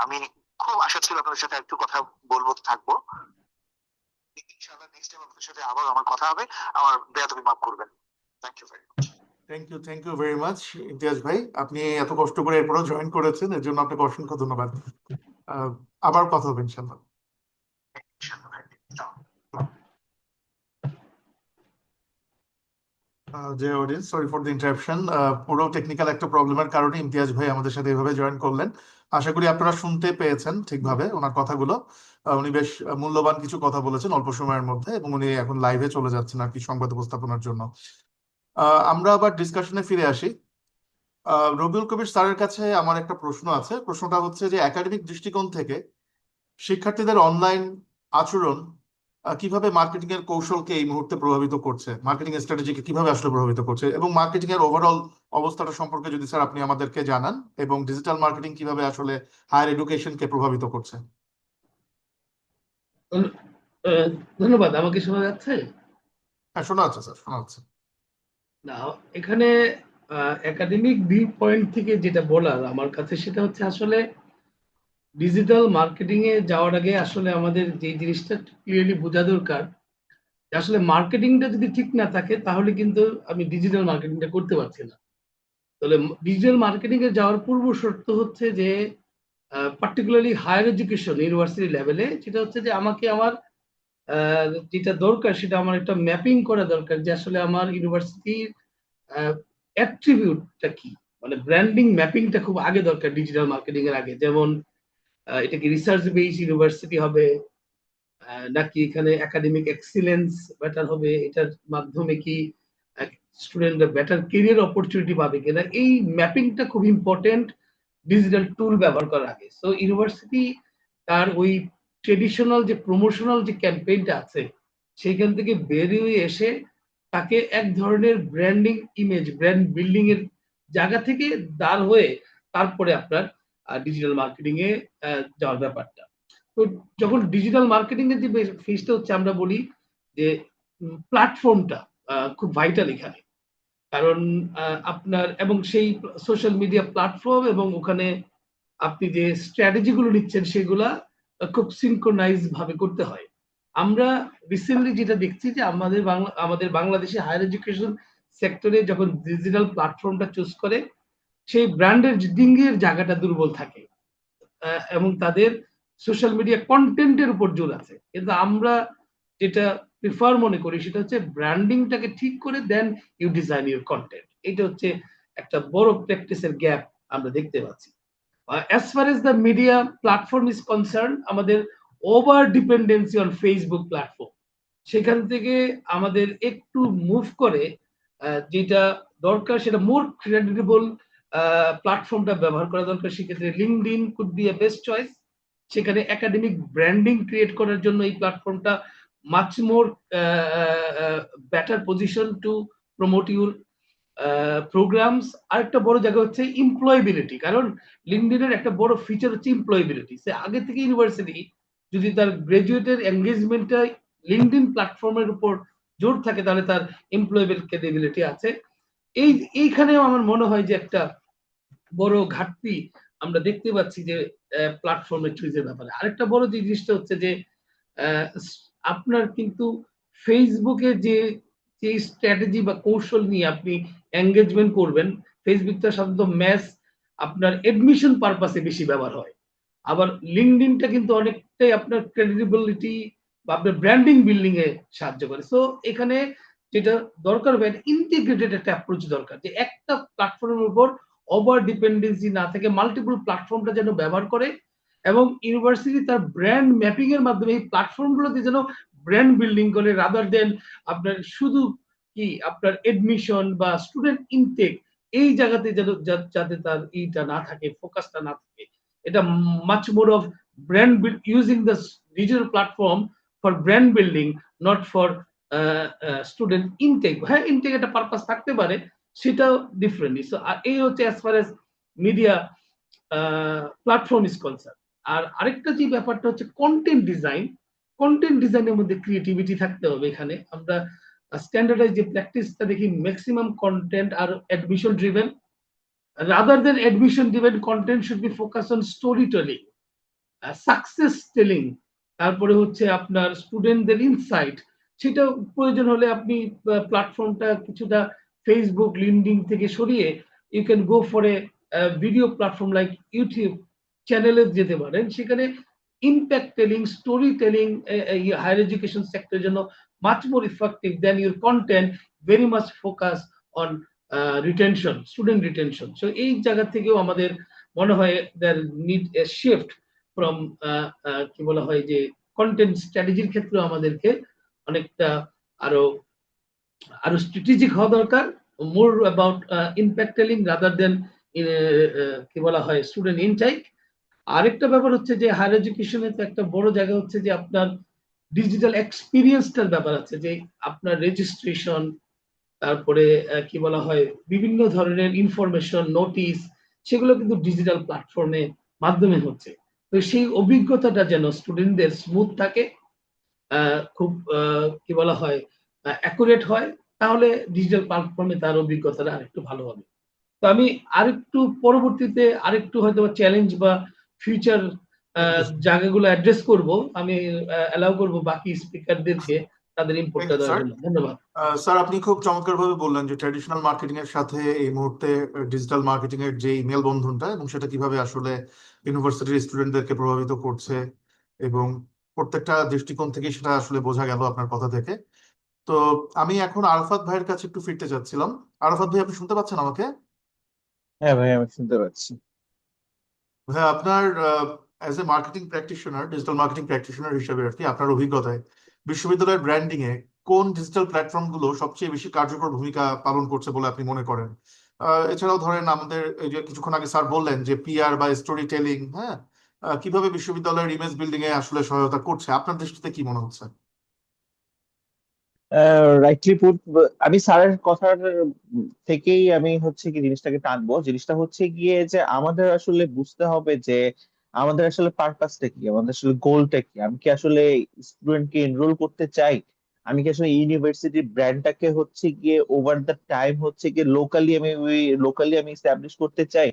আমি খুব আশা ছিল আপনাদের সাথে একটু কথা বলবো, থাকবো। ইনশাআল্লাহ নেক্সট টাইম আপনাদের সাথে আবার আমার কথা হবে, আমার বেয়াদবি মাফ করবেন। Thank you very much. Thank you very much Imtiaz ভাই, আপনি এত কষ্ট করে এরপরও জয়েন করেছেন, এর জন্য আপনাকে অসংখ্য ধন্যবাদ। আবার কথা হবে ইনশাআল্লাহ। যে audience, sorry for the interruption, পুরো টেকনিক্যাল একটা প্রবলেমের কারণে ইমতিয়াজ ভাই আমাদের সাথে এভাবে জয়েন করলেন। আশা করি আপনারা শুনতে পেয়েছেন ঠিকভাবে ওনার কথাগুলো। উনি বেশ মূল্যবান কিছু কথা বলেছেন অল্প সময়ের মধ্যে, এবং উনি এখন লাইভে চলে যাচ্ছেন আর কি সংবাদ উপস্থাপনার জন্য। আমরা আবার ডিসকাশনে ফিরে আসি। রবিউল কবির স্যারের কাছে আমার একটা প্রশ্ন আছে। প্রশ্নটা হচ্ছে যে একাডেমিক দৃষ্টিকোণ থেকে শিক্ষার্থীদের অনলাইন আচরণ কিভাবে মার্কেটিং এর কৌশলকে এই মুহূর্তে প্রভাবিত করছে, মার্কেটিং স্ট্র্যাটেজিকে কিভাবে আসলে প্রভাবিত করছে, এবং মার্কেটিং এর ওভারঅল অবস্থাটা সম্পর্কে যদি স্যার আপনি আমাদেরকে জানান, এবং ডিজিটাল মার্কেটিং কিভাবে আসলে হায়ার এডুকেশনকে প্রভাবিত করছে। আহ, ধন্যবাদ। আমাকে শোনা যাচ্ছে? হ্যাঁ, শোনা যাচ্ছে স্যার, শোনা যাচ্ছে। না, এখানে একাডেমিক ভিউ পয়েন্ট থেকে যেটা বলার আমার কাছে সেটা হচ্ছে আসলে ডিজিটাল মার্কেটিং এ যাওয়ার আগে আসলে আমাদের যে জিনিসটা ক্লিয়ারলি বোঝা দরকার যে আসলে মার্কেটিংটা যদি ঠিক না থাকে তাহলে কিন্তু আমি ডিজিটাল মার্কেটিংটা করতে পারছি না। তাহলে ডিজিটাল মার্কেটিং এ যাওয়ার পূর্ব শর্ত হচ্ছে যে পার্টিকুলারলি হায়ার এডুকেশন ইউনিভার্সিটি লেভেলে যেটা হচ্ছে যে আমাকে আমার যেটা দরকার সেটা আমার একটা ম্যাপিং করা দরকার যে আসলে আমার ইউনিভার্সিটির অ্যাট্রিবিউটটা কি, মানে ব্র্যান্ডিং ম্যাপিংটা খুব আগে দরকার ডিজিটাল মার্কেটিং এর আগে। যেমন এটা কি রিসার্চ বেস ইউনিভার্সিটি হবে, নাকি এখানে একাডেমিক এক্সিলেন্স বেটার হবে, এটার মাধ্যমে কি স্টুডেন্টরা বেটার কেরিয়ার অপরচুনিটি পাবে কিনা, এই ম্যাপিংটা খুব ইম্পর্টেন্ট ডিজিটাল টুল ব্যবহার করার আগে। সো ইউনিভার্সিটি তার ওই ট্রেডিশনাল যে প্রমোশনাল যে ক্যাম্পেইনটা আছে সেইখান থেকে বেরিয়ে এসে তাকে এক ধরনের ব্র্যান্ডিং ইমেজ, ব্র্যান্ড বিল্ডিং এর জায়গা থেকে দাঁড় হয়ে তারপরে আপনার ডিজিটাল মার্কেটিং এ যাওয়ার ব্যাপারটা। তো যখন ডিজিটাল মার্কেটিং এর যে ফেজটা হচ্ছে আমরা বলি যে প্ল্যাটফর্মটা খুব ভাইটাল এখানে, কারণ আপনার এবং সেই সোশ্যাল মিডিয়া প্ল্যাটফর্ম এবং ওখানে আপনি যে স্ট্র্যাটেজি গুলো নিচ্ছেন সেগুলা খুব সিনক্রোনাইজ ভাবে করতে হয়। আমরা রিসেন্টলি যেটা দেখছি যে আমাদের বাংলাদেশে হায়ার এডুকেশন সেক্টরে যখন ডিজিটাল প্ল্যাটফর্মটা চুজ করে সেই ব্র্যান্ডের ডিঙ্গের জায়গাটা দুর্বল থাকে এবং তাদের সোশ্যাল মিডিয়া কন্টেন্টের উপর জোর আছে। কিন্তু আমরা যেটা প্রিফার মনে করি সেটা হচ্ছে ব্র্যান্ডিংটাকে ঠিক করে then you design your content. এটা হচ্ছে একটা বড় প্র্যাকটিসের গ্যাপ আমরা দেখতে পাচ্ছি। as far as the media platform is concerned, আমাদের over dependency on Facebook platform, সেখান থেকে আমাদের একটু মুভ করে যেটা দরকার সেটা মোর ক্রেডিবল প্ল্যাটফর্মটা ব্যবহার করা দরকার। সেক্ষেত্রে LinkedIn could B A best choice. সেখানে একাডেমিক ব্র্যান্ডিং ক্রিয়েট করার জন্য এই প্ল্যাটফর্মটা much more better position to promote your programs. আরেকটা বড় জায়গা হচ্ছে এমপ্লয়েবিলিটি, কারণ লিঙ্কডইনের একটা বড় ফিচার হচ্ছে এমপ্লয়েবিলিটি। সে আগে থেকে ইউনিভার্সিটি যদি তার গ্রাজুয়েটের এঙ্গেজমেন্টটা লিঙ্কডইন প্ল্যাটফর্মের উপর জোর থাকে তাহলে তার এমপ্লয়েবল ক্রেডিবিলিটি আছে। এইখানেও আমার মনে হয় যে একটা বড় ঘাটতি আমরা দেখতে পাচ্ছি যে প্ল্যাটফর্মের চুইজের ব্যাপারে। আরেকটা বড় যে জিনিসটা হচ্ছে যে আপনার কিন্তু ফেসবুকে যে স্ট্র্যাটেজি বা কৌশল নিয়ে আপনি এঙ্গেজমেন্ট করবেন, ফেসবুকটা সাধারণত ম্যাস আপনার এডমিশন পারপাসে বেশি ব্যবহার হয়। আবার লিঙ্কডইনটা কিন্তু অনেকটাই আপনার ক্রেডিবিলিটি বা আপনার ব্র্যান্ডিং বিল্ডিং এ সাহায্য করে। সো এখানে যেটা দরকার হবে ইন্টিগ্রেটেড একটা অ্যাপ্রোচ দরকার, যে একটা প্ল্যাটফর্মের উপর ওভার ডিপেন্ডেন্সি না থেকে মাল্টিপল প্ল্যাটফর্মটা যেন ব্যবহার করে, এবং ইউনিভার্সিটি তার ব্র্যান্ড ম্যাপিং এর মাধ্যমে এই প্ল্যাটফর্মগুলোতে যেন ব্র্যান্ড বিল্ডিং করে, রাদার দেন আপনার শুধু কি আপনার এডমিশন বা স্টুডেন্ট ইনটেক এই জায়গাতে যেন যাতে তার এইটা না থাকে, ফোকাসটা না থাকে। এটা much more of brand using the digital platform for brand building, not for student intake. হ্যাঁ, ইনটেক একটা পারপাস থাকতে পারে, সেটাও ডিফারেন্টলি। সো এই হচ্ছে as far as media platform is concern. আর আরেকটা যে ব্যাপারটা হচ্ছে কন্টেন্ট ডিজাইন। কন্টেন্ট ডিজাইনের মধ্যে ক্রিয়েটিভিটি থাকতে হবে। এখানে আমরা স্ট্যান্ডার্ডাইজ যে প্র্যাকটিসটা দেখি ম্যাক্সিমাম কন্টেন্ট আর admission driven, rather than admission driven content should be focus on story telling, success telling, তারপরে হচ্ছে আপনার স্টুডেন্টদের ইনসাইট। সেটা প্রয়োজন হলে আপনি প্ল্যাটফর্মটা কিছুটা ফেসবুক লিঙ্কডইন থেকে সরিয়ে you can go for a video platform like YouTube চ্যানেলে যেতে পারেন। সেখানে impact telling, story telling higher education সেক্টরের জন্য much more effective then your content very much focus on retention, student retention. So এই জায়গা থেকেও আমাদের মনে হয় there need a shift from কি বলা হয় যে কন্টেন্ট স্ট্র্যাটেজির ক্ষেত্রে আমাদেরকে অনেকটা আরো আরো স্ট্র্যাটেজিক হওয়া দরকার, more about impact telling rather than কি বলা হয় স্টুডেন্ট ইনটেক। আরেকটা ব্যাপার হচ্ছে যে হায়ার এডুকেশনে তো একটা বড় জায়গা হচ্ছে যে আপনার ডিজিটাল এক্সপিরিয়েন্সটার ব্যাপার আছে, যে আপনার রেজিস্ট্রেশন, তারপরে কি বলা হয় বিভিন্ন ধরনের ইনফরমেশন নোটিশ, সেগুলো কিন্তু ডিজিটাল প্ল্যাটফর্মে মাধ্যমে হচ্ছে। তো সেই অভিজ্ঞতাটা যেন স্টুডেন্টদের স্মুথ থাকে, খুব কি বলা হয় অ্যাকুরেট হয়, তাহলে ডিজিটাল প্ল্যাটফর্মে তার অভিজ্ঞতাটা আরেকটু ভালো হবে। তো আমি আরেকটু পরবর্তীতে আরেকটু হয়তো চ্যালেঞ্জ বা ফিউচার জায়গাগুলো অ্যাড্রেস করব, আমি অ্যালাউ করব বাকি স্পিকারদেরকে তাদের ইনপুটটা দেওয়ার জন্য। ধন্যবাদ। স্যার, আপনি খুব চমৎকারভাবে বললেন যে ট্র্যাডিশনাল মার্কেটিং এর সাথে এই মুহূর্তে ডিজিটাল মার্কেটিং এর যে মেলবন্ধনটা এবং সেটা কিভাবে আসলে ইউনিভার্সিটির স্টুডেন্টদেরকে প্রভাবিত করছে, এবং প্রত্যেকটা দৃষ্টিকোণ থেকে সেটা আসলে বোঝা গেল আপনার কথা থেকে। তো আমি এখন আরাফাত ভাইয়ের কাছে একটু ফিরতে চাচ্ছিলাম। আরাফাত ভাই, আপনি শুনতে পাচ্ছেন আমাকে? হ্যাঁ ভাই, আমি শুনতে পাচ্ছি। ভাই, আপনার as a marketing practitioner, digital marketing practitioner হিসেবে আর কি, আপনার অভিজ্ঞতায় বিশ্ববিদ্যালয়ের ব্র্যান্ডিং এ কোন ডিজিটাল প্ল্যাটফর্ম গুলো সবচেয়ে বেশি কার্যকর ভূমিকা পালন করছে বলে আপনি মনে করেন? এছাড়াও ধরেন আমাদের এই যে কিছুক্ষণ আগে স্যার বললেন যে পিআর বা স্টোরি টেলিং, হ্যাঁ, কিভাবে বিশ্ববিদ্যালয়ের ইমেজ বিল্ডিং এ আসলে সহায়তা করছে, আপনার দৃষ্টিতে কি মনে হচ্ছে? Rightly put. আমি স্যারের কথার থেকেই আমি হচ্ছে কি জিনিসটাকে টানবো। জিনিসটা হচ্ছে গিয়ে যে আমাদের আসলে বুঝতে হবে যে আমাদের আসলে পারপাসটা কি, আমাদের আসলে গোলটা কি। আমি কি আসলে স্টুডেন্টকে এনরোল করতে চাই, আমি কি আসলে ইউনিভার্সিটির ব্র্যান্ডটাকে হচ্ছে গিয়ে ওভার দ্য টাইম হচ্ছে গিয়ে লোকালি আমি এস্টাবলিশ করতে চাই,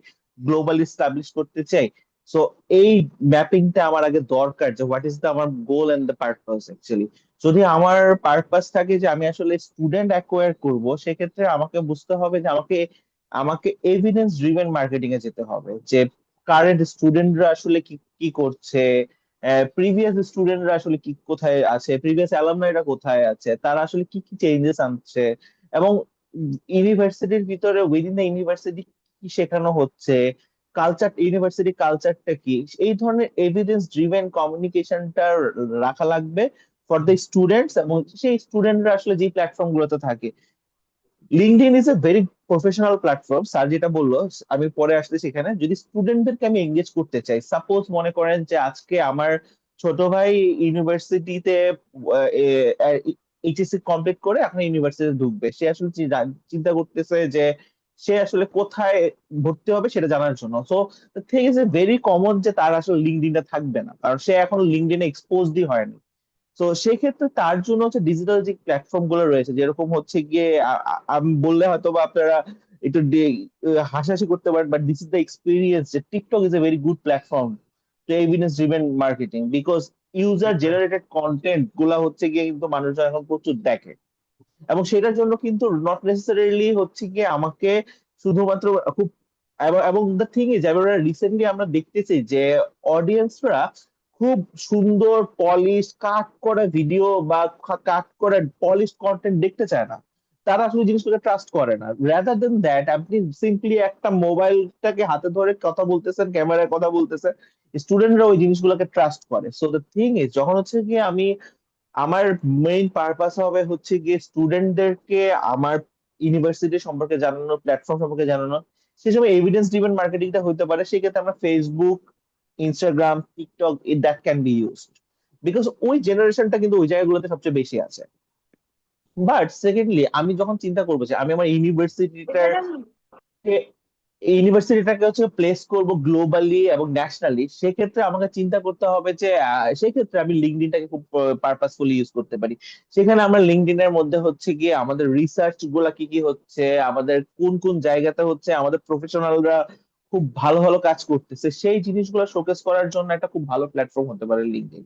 গ্লোবালি এস্টাবলিশ করতে চাই। সো এই ম্যাপিংটা আমার আগে দরকার, যে হোয়াট ইজ দ্য আমার গোল এন্ড দ্য পারপাস অ্যাকচুয়ালি। যদি আমার পারপাস থাকে যে আমি আসলে স্টুডেন্ট অ্যাকোয়ার করব, সেক্ষেত্রে আমাকে বুঝতে হবে যে আমাকে আমাকে এভিডেন্স ড্রিভেন মার্কেটিং এ যেতে হবে। যে কারেন্ট স্টুডেন্টরা আসলে কি কি করছে, প্রিভিয়াস স্টুডেন্টরা আসলে কি কোথায় আছে, প্রিভিয়াস অ্যালামনাইরা কোথায় আছে, তারা আসলে কি কি চেঞ্জেস আনছে, এবং ইউনিভার্সিটির ভিতরে উইদিন দ্য ইউনিভার্সিটি কি শেখানো হচ্ছে, কালচার, ইউনিভার্সিটি কালচারটা কি, এই ধরনের এভিডেন্স ড্রিভেন কমিউনিকেশনটা রাখা লাগবে ফর দ্য স্টুডেন্টস। এবং সেই স্টুডেন্টরা আসলে যে প্ল্যাটফর্ম গুলোতে থাকে, LinkedIn is a very professional platform. Sir যেটা বললো, আমি পরে আসলে সেখানে যদি স্টুডেন্টদেরকে আমি এঙ্গেজ করতে চাই, সাপোজ মনে করেন যে আজকে আমার ছোট ভাই ইউনিভার্সিটিতে এইচএসসি কমপ্লিট করে এখন ইউনিভার্সিটিতে ঢুকবে, সে আসলে চিন্তা করতেছে যে সে আসলে কোথায় ভর্তি হবে সেটা জানার জন্য। So thing is a very common যে তার আসলে লিঙ্কডইনটা থাকবে না, কারণ সে এখন লিঙ্কডইনে এক্সপোজডই হয়নি। তো সেক্ষেত্রে তার জন্য হচ্ছে ডিজিটাল যে প্ল্যাটফর্ম গুলো রয়েছে, যেরকম হচ্ছে গিয়ে আমি বললে হয়তো বা আপনারা একটু হাসাহাসি করতে পারেন, but this is the experience যে TikTok is a very good platform to evidence driven marketing, because user generated content গুলা হচ্ছে গিয়ে কিন্তু মানুষজন এখন প্রচুর দেখে। এবং সেটার জন্য কিন্তু নট নেসেসারিলি হচ্ছে গিয়ে আমাকে শুধুমাত্র খুব, এবং দ্য থিং ইজ, আমরা রিসেন্টলি আমরা দেখতেছি যে অডিয়েন্সরা খুব সুন্দর পলিশ কাট করা ভিডিও বা কাট করা পলিশ কন্টেন্ট দেখতে চায় না। তারা আসলে জিনিসটাকে ট্রাস্ট করে না। রাদার দেন দ্যাট, আপনি সিম্পলি একটা মোবাইলটাকে হাতে ধরে কথা বলতেছেন, ক্যামেরায় কথা বলতেছেন, স্টুডেন্টরা ওই জিনিসগুলোকে ট্রাস্ট করে। সো দ্য থিং ইজ, যখন হচ্ছে গিয়ে আমি, আমার মেইন পারপাস হবে হচ্ছে গিয়ে স্টুডেন্টদেরকে আমার ইউনিভার্সিটি সম্পর্কে জানানো, প্ল্যাটফর্ম সম্পর্কে জানানো, সেই সময় এভিডেন্স ড্রিভেন মার্কেটিংটা হতে পারে। সেক্ষেত্রে আমরা Facebook, Instagram, TikTok, that can be used, because ওই জেনারেশনটা কিন্তু ওই জায়গাগুলোতে সবচেয়ে বেশি আছে। বাট সেকেন্ডলি, আমি যখন চিন্তা করবো যে আমি আমার ইউনিভার্সিটিটাকে হচ্ছে প্লেস করব গ্লোবালি এবং ন্যাশনালি, সেক্ষেত্রে আমাকে চিন্তা করতে হবে যে সেক্ষেত্রে আমি লিঙ্কডইনটাকে খুব পারপাসফুলি ইউজ করতে পারি। সেখানে আমরা লিঙ্কডইনের মধ্যে হচ্ছে গিয়ে আমাদের রিসার্চ গুলা কি কি হচ্ছে, আমাদের কোন কোন জায়গাতে হচ্ছে আমাদের প্রফেশনালরা খুব ভালো ভালো কাজ করতেছে, সেই জিনিসগুলো শোকেস করার জন্য একটা খুব ভালো প্ল্যাটফর্ম হতে পারে লিঙ্কডইন।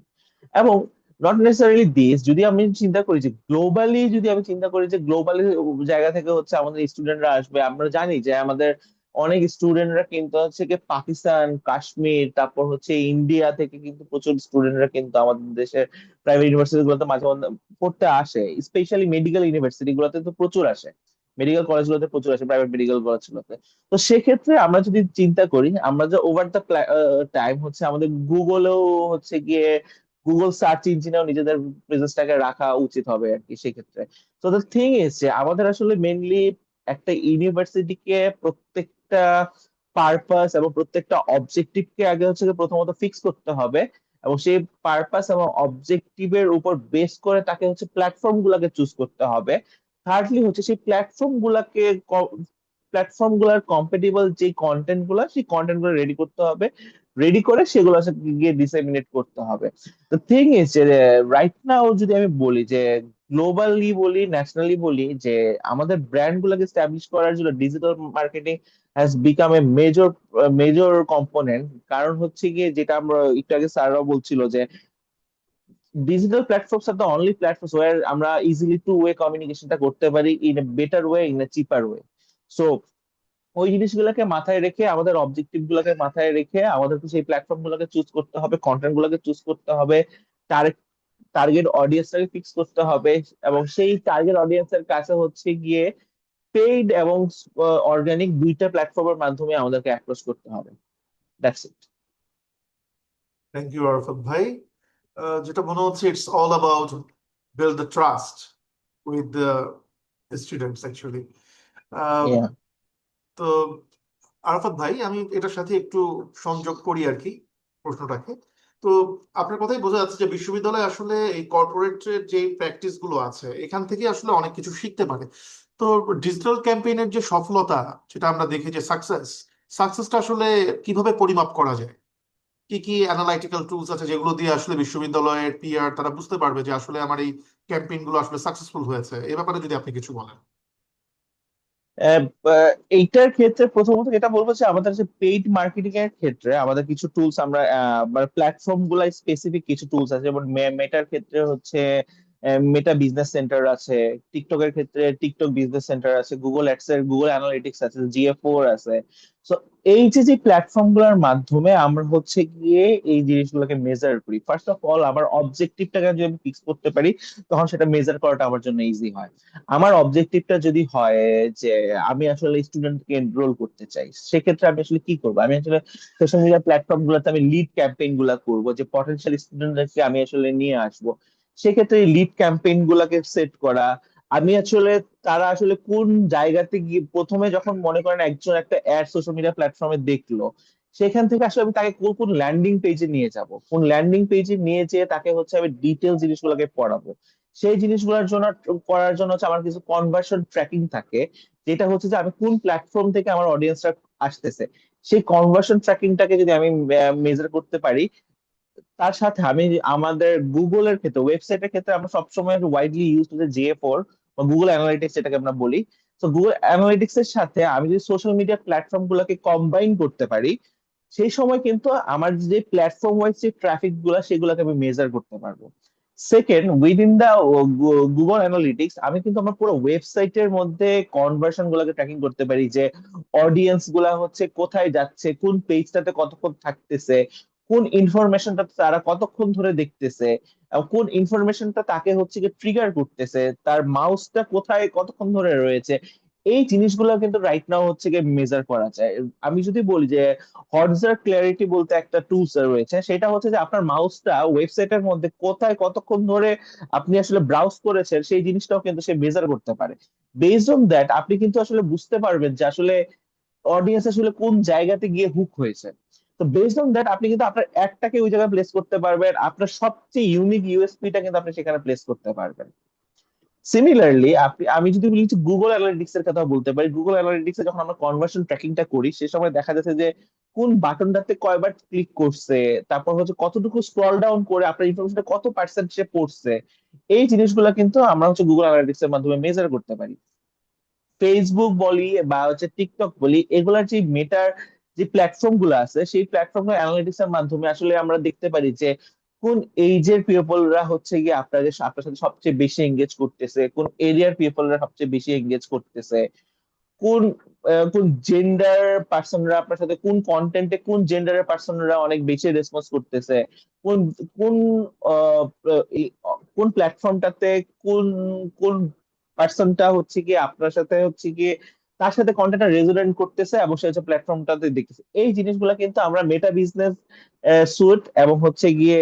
এবং নট নেসেসারিলি দিস, যদি আমি চিন্তা করি যে গ্লোবালি, যদি আমি চিন্তা করি যে গ্লোবালি জায়গা থেকে হচ্ছে আমাদের স্টুডেন্টরা আসবে, আমরা জানি যে আমাদের অনেক স্টুডেন্টরা কিন্তু হচ্ছে কি পাকিস্তান, কাশ্মীর, তারপর হচ্ছে ইন্ডিয়া থেকে কিন্তু প্রচুর স্টুডেন্টরা কিন্তু আমাদের দেশের প্রাইভেট ইউনিভার্সিটি গুলোতে মাঝে মধ্যে পড়তে আসে, স্পেশালি মেডিকেল ইউনিভার্সিটি গুলোতে তো প্রচুর আসে। মেডিকেল কলেজগুলোতে প্রচুর আছে, প্রাইভেট মেডিকেল কলেজগুলোতে। তো সেক্ষেত্রে আমরা যদি চিন্তা করি, আমরা যে ওভার দ্য টাইম হচ্ছে আমাদের গুগলেও হচ্ছে গিয়ে গুগল সার্চ ইঞ্জিনেও নিজেদের প্রেজেন্সটাকে রাখা উচিত হবে আর কি সেক্ষেত্রে। তো দ্য থিং ইজ যে আমাদের আসলে মেনলি একটা ইউনিভার্সিটিকে প্রত্যেকটা পারপাস এবং প্রত্যেকটা অবজেক্টিভকে আগে হচ্ছে গিয়ে প্রথমত ফিক্স করতে হবে, এবং সেই পারপাস এবং অবজেক্টিভের উপর বেস করে তাকে হচ্ছে প্ল্যাটফর্ম গুলাকে চুজ করতে হবে। থার্ডলি হচ্ছে সেই প্ল্যাটফর্ম গুলার কম্পেটিবল যে কন্টেন্ট গুলা, সেই কন্টেন্ট গুলো রেডি করতে হবে, রেডি করে সেগুলো হচ্ছে গিয়ে ডিসেমিনেট করতে হবে। দ্য থিং ইজ যে রাইট নাও যদি আমি বলি যে গ্লোবালি বলি, ন্যাশনালি বলি, যে আমাদের ব্র্যান্ড গুলোকে স্ট্যাবলিশ করার জন্য digital marketing has become a major component. কারণ হচ্ছে গিয়ে যেটা আমরা একটু আগে স্যাররাও বলছিল যে digital platforms are the only platforms where আমরা ইজিলি টু ওয়ে কমিউনিকেশনটা করতে পারি in a better way, in a cheaper way. So ওই জিনিসগুলোকে মাথায় রেখে, আমাদের অবজেক্টিভ গুলোকে মাথায় রেখে আমাদেরকে সেই প্ল্যাটফর্ম গুলোকে চুজ করতে হবে, কন্টেন্ট গুলোকে চুজ করতে হবে, টার্গেট অডিয়েন্সটাকে ফিক্স করতে হবে, এবং সেই টার্গেট অডিয়েন্সের কাছে হচ্ছে গিয়ে পেইড এবং অর্গানিক দুইটা প্ল্যাটফর্মের মাধ্যমে আমাদেরকে অ্যাপ্রোচ করতে হবে। That's it. Thank you Arafat ভাই। যেটা মনে হচ্ছে it's all about build the trust with the students actually. তো আরাফাত ভাই, আমি এটার সাথে একটু সংযোগ করি আর কি প্রশ্নটাকে। তো আপনার কথাই বোঝা যাচ্ছে যে বিশ্ববিদ্যালয় আসলে এই কর্পোরেটের যে প্র্যাকটিস গুলো আছে এখান থেকে আসলে অনেক কিছু শিখতে পারে। তো ডিজিটাল ক্যাম্পেইনের যে সফলতা, যেটা আমরা দেখি যে সাকসেসটা আসলে কিভাবে পরিমাপ করা যায়? কি কি অ্যানালাইটিক্যাল টুলস আছে যেগুলো দিয়ে আসলে বিশ্ববিদ্যালয়ের পিআর তারা বুঝতে পারবে যে আসলে আমার এই ক্যাম্পেইন গুলো আসলে সাকসেসফুল হয়েছে? এ ব্যাপারে যদি আপনি কিছু বলেন। এইটার ক্ষেত্রে প্রথমত যেটা বলবো যে আমাদের যে পেইড মার্কেটিং এর ক্ষেত্রে আমাদের কিছু টুলস আমরা মানে প্ল্যাটফর্ম গুলা স্পেসিফিক কিছু টুলস আছে, যেমন মেটার ক্ষেত্রে হচ্ছে মেটা বিজনেস সেন্টার আছে, টিকটকের ক্ষেত্রে টিকটক বিজনেস সেন্টার আছে, গুগল অ্যাডস এর গুগল অ্যানালিটিক্স আছে, GA4 আছে। সো এই যে যে প্ল্যাটফর্ম গুলোর মাধ্যমে আমরা হচ্ছে গিয়ে এই জিনিসগুলোকে মেজার করি। ফার্স্ট অফ অল আমার অবজেক্টিভটাকে যদি আমি ফিক্স করতে পারি, তখন সেটা মেজার করাটা আমার জন্য ইজি হয়। আমার অবজেক্টিভটা যদি হয় যে আমি আসলে স্টুডেন্টকে এনরোল করতে চাই, সেক্ষেত্রে আমি আসলে কি করবো? আমি আসলে সোশ্যাল মিডিয়া প্ল্যাটফর্ম গুলোতে আমি লিড ক্যাম্পেইন গুলা করবো, যে পটেনশিয়াল স্টুডেন্টদেরকে আমি আসলে নিয়ে আসবো। সেক্ষেত্রে এই লিড ক্যাম্পেইন গুলাকে সেট করা, আমি আসলে তারা আসলে কোন জায়গাতে গিয়ে প্রথমে যখন মনে করেন একজন একটা অ্যাড সোশ্যাল মিডিয়া প্ল্যাটফর্মে দেখলো, সেখান থেকে আসলে আমি তাকে কোন কোন ল্যান্ডিং পেজে নিয়ে যাব, কোন ল্যান্ডিং পেজে নিয়ে যেয়ে তাকে হচ্ছে আমি ডিটেল জিনিসগুলোকে পড়াবো। সেই জিনিসগুলোর জন্য করার জন্য হচ্ছে আমার কিছু কনভার্সন ট্র্যাকিং থাকে, যেটা হচ্ছে যে আমি কোন প্ল্যাটফর্ম থেকে আমার অডিয়েন্সরা আসতেছে, সেই কনভার্সন ট্র্যাকিংটাকে যদি আমি মেজার করতে পারি। তার সাথে আমি আমাদের গুগলের ক্ষেত্রে, ওয়েবসাইটের ক্ষেত্রে আমরা সবসময় ওয়াইডলি ইউজ হচ্ছে GA4 বা গুগল অ্যানালিটিক্স, যেটাকে আমরা বলি। তো গুগল অ্যানালিটিক্স এর সাথে আমি যদি সোশ্যাল মিডিয়া প্ল্যাটফর্ম গুলোকে কম্বাইন করতে পারি, সেই সময় কিন্তু আমার যে প্ল্যাটফর্ম ওয়াইজ যে ট্রাফিক গুলা, সেগুলোকে আমি মেজার করতে পারবো। সেকেন্ড, উইদিন দা গুগল অ্যানালিটিক্স আমি কিন্তু আমার পুরো ওয়েবসাইটের মধ্যে কনভার্সন গুলাকে ট্র্যাকিং করতে পারি, যে অডিয়েন্স গুলা হচ্ছে কোথায় যাচ্ছে, কোন পেজটাতে কতক্ষণ থাকতেছে, কোন ইনফরমেশনটা তারা কতক্ষণ ধরে দেখতেছে, এবং কোন ইনফরমেশনটা তাকে হচ্ছে কি ট্রিগার করতেছে, তার মাউসটা কোথায় কতক্ষণ ধরে রয়েছে। এই জিনিসগুলো কিন্তু রাইট নাও হচ্ছে গিয়ে মেজার করা যায়। আমি যদি বলি যে হটজার ক্ল্যারিটি বলতে একটা টুলস রয়েছে, সেটা হচ্ছে যে আপনার মাউসটা ওয়েবসাইটের মধ্যে কোথায় কতক্ষণ ধরে আপনি আসলে ব্রাউজ করেছেন, সেই জিনিসটাও কিন্তু সে মেজার করতে পারে। বেসড অন দ্যাট আপনি কিন্তু আসলে বুঝতে পারবেন যে আসলে অডিয়েন্স আসলে কোন জায়গাতে গিয়ে হুক হয়েছে। তো বেসড অন দ্যাট আপনি কিন্তু আপনার অ্যাডটাকে ওই জায়গায় প্লেস করতে পারবেন, আপনার সবচেয়ে ইউনিক ইউএসপিটা কিন্তু আপনি সেখানে প্লেস করতে পারবেন। সিমিলারলি আমি যদি বলি গুগল অ্যানালিটিক্স এর কথা বলতে পারি, গুগল অ্যানালিটিক্স এ যখন আমরা কনভার্সন ট্র্যাকিংটা করি, সে সময় দেখা যাচ্ছে যে কোন বাটনটাতে কয়বার ক্লিক করছে, তারপর হচ্ছে কতটুকু স্ক্রল ডাউন করে আপনার ইনফরমেশনটা কত পার্সেন্ট সে পড়ছে। এই জিনিসগুলো কিন্তু আমরা হচ্ছে গুগল অ্যানালিটিক্স এর মাধ্যমে মেজার করতে পারি। ফেসবুক বলি বা হচ্ছে টিকটক বলি, এগুলার যে মেটার যে প্ল্যাটফর্ম গুলো আছে, সেই প্ল্যাটফর্ম অ্যানালিটিক্স এর মাধ্যমে আসলে আমরা দেখতে পারি যে কোন এইজের পিপলরা হচ্ছে গিয়ে আপনার সাথে সবচেয়ে বেশি এঙ্গেজ করতেছে, কোন এরিয়ার পিপলরা সবচেয়ে বেশি এঙ্গেজ করতেছে, কোন কোন জেন্ডার পার্সনরা আপনার সাথে, কোন কন্টেন্টে কোন জেন্ডারের পার্সনরা অনেক বেশি রেসপন্স করতেছে, কোন কোন আহ, এই, কোন প্ল্যাটফর্মটাতে কোন কোন পার্সনটা হচ্ছে গিয়ে আপনার সাথে হচ্ছে গিয়ে তার সাথে কন্টেন্টটা রেজোনেট করতেছে এবং সে হচ্ছে প্ল্যাটফর্মটাতে দেখতেছে। এই জিনিসগুলো কিন্তু আমরা মেটা বিজনেস সুট এবং হচ্ছে গিয়ে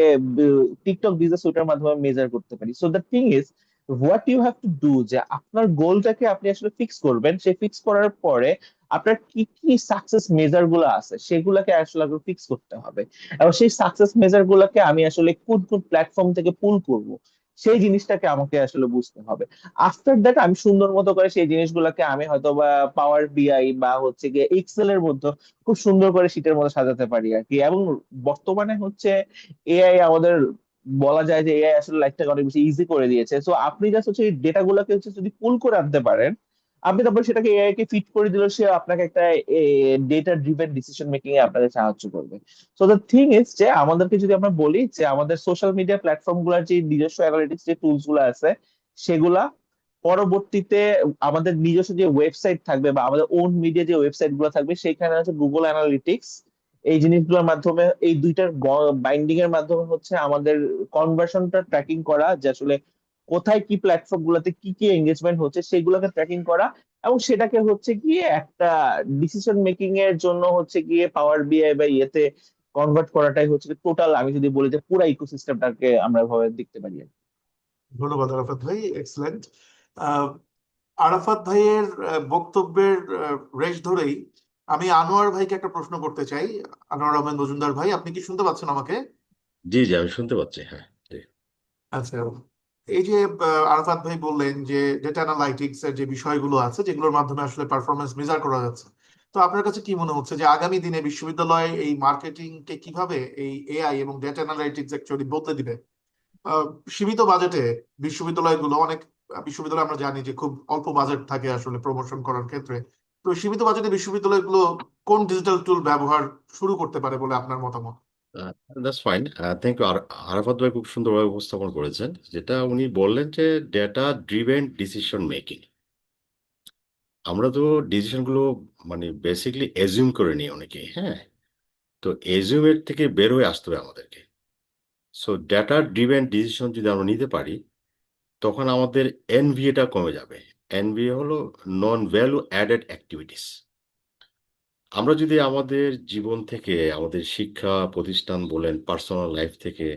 টিকটক বিজনেস সুটের মাধ্যমে মেজার করতে পারি। So the thing is what you have to do, যে আপনার গোলটাকে আপনি আসলে ফিক্স করবেন। সেই ফিক্স করার পরে আপনার কি কি সাকসেস মেজার গুলো আছে সেগুলোকে আসলে ফিক্স করতে হবে, এবং সেই সাকসেস মেজার গুলোকে আমি আসলে কোন কোন প্ল্যাটফর্ম থেকে পুল করব সেই জিনিসটাকে আমাকে আসলে বুঝতে হবে। আফটার দ্যাট আমি সুন্দর মতো করে সেই জিনিসগুলোকে আমি হয়তো বা পাওয়ার বিআই বা হচ্ছে গিয়ে এক্সেল এর মধ্যে খুব সুন্দর করে শীটের মধ্যে সাজাতে পারি আর কি। এবং বর্তমানে হচ্ছে এআই আমাদের বলা যায় যে এআই আসলে লাইফটাকে অনেক বেশি ইজি করে দিয়েছে। সো আপনি জাস্ট হচ্ছে এই ডেটা গুলোকে হচ্ছে যদি পুল করে আনতে পারেন, আপনি তারপর সেটাকে এআই কে ফিট করে দিলে সে আপনাকে একটা ডেটা ড্রিভেন ডিসিশন মেকিং এ আপনাকে সাহায্য করবে। সো দ্য থিং ইজ যে আমাদেরকে যদি আমরা বলি যে আমাদের সোশ্যাল মিডিয়া প্ল্যাটফর্ম গুলার যে নিজস্ব অ্যানালিটিক্স যে টুলস গুলো আছে সেগুলা পরবর্তীতে আমাদের নিজস্ব যে ওয়েবসাইট থাকবে বা আমাদের ওন মিডিয়া যে ওয়েবসাইট গুলো থাকবে সেখানে হচ্ছে গুগল অ্যানালিটিক্স এই জিনিসগুলোর মাধ্যমে এই দুইটার বাইন্ডিং এর মাধ্যমে হচ্ছে আমাদের কনভার্সনটা ট্র্যাকিং করা, যে আসলে কোথায় কি প্ল্যাটফর্ম গুলোতে কি কি এঙ্গেজমেন্ট হচ্ছে সেগুলোকে ট্র্যাকিং করা, এবং সেটাকে হচ্ছে গিয়ে একটা ডিসিশন মেকিং এর জন্য হচ্ছে গিয়ে পাওয়ার বিআই বা ইয়েতে কনভার্ট করাটাই হচ্ছে টোটাল, আমি যদি বলি যে পুরো ইকোসিস্টেমটাকে আমরা ভাবে দেখতে পারি। ধন্যবাদ আরাফাত ভাই, এক্সেলেন্ট। আরাফাত ভাইয়ের বক্তব্যের রেশ ধরেই আমি আনোয়ার ভাইকে একটা প্রশ্ন করতে চাই। আনোয়ার রহমান মজুমদার ভাই, আপনি কি শুনতে পাচ্ছেন আমাকে? জি জি, আমি শুনতে পাচ্ছি, হ্যাঁ জি। আচ্ছা, এই যে আরাফাত ভাই বললেন যে ডেটা অ্যানালাইটিক্স এর যে বিষয়গুলো আছে যেগুলোর মাধ্যমে আসলে পারফরমেন্স মেজার করা যাচ্ছে, তো আপনার কাছে কি মনে হচ্ছে যে আগামী দিনে বিশ্ববিদ্যালয়ে এই মার্কেটিং কে কিভাবে এই এআই এবং ডেটা অ্যানালাইটিক্স অ্যাকচুয়ালি বদলে দিবে? আহ, সীমিত বাজেটে বিশ্ববিদ্যালয়গুলো অনেক বিশ্ববিদ্যালয় আমরা জানি যে খুব অল্প বাজেট থাকে আসলে প্রমোশন করার ক্ষেত্রে। তো সীমিত বাজেটে বিশ্ববিদ্যালয়গুলো কোন ডিজিটাল টুল ব্যবহার শুরু করতে পারে বলে আপনার মতামত? That's fine, thank you. Arafat ভাই খুব সুন্দরভাবে উপস্থাপন করেছেন। যেটা উনি বললেন যে ডেটা ড্রিভেন ডিসিশন মেকিং। আমরা তো ডিসিশনগুলো মানে বেসিকলি এজিউম করে নিই অনেকে, হ্যাঁ। তো এজিউমের থেকে বের হয়ে আসতে হবে আমাদেরকে। সো ডেটা ড্রিভেন ডিসিশন যদি আমরা নিতে পারি, তখন আমাদের এনভিএটা কমে যাবে। এনভিএ হলো নন ভ্যালু অ্যাডেড অ্যাক্টিভিটিস। আমরা যদি আমাদের জীবন থেকে, আমাদের শিক্ষা প্রতিষ্ঠান বলেন, পার্সোনাল লাইফ থেকে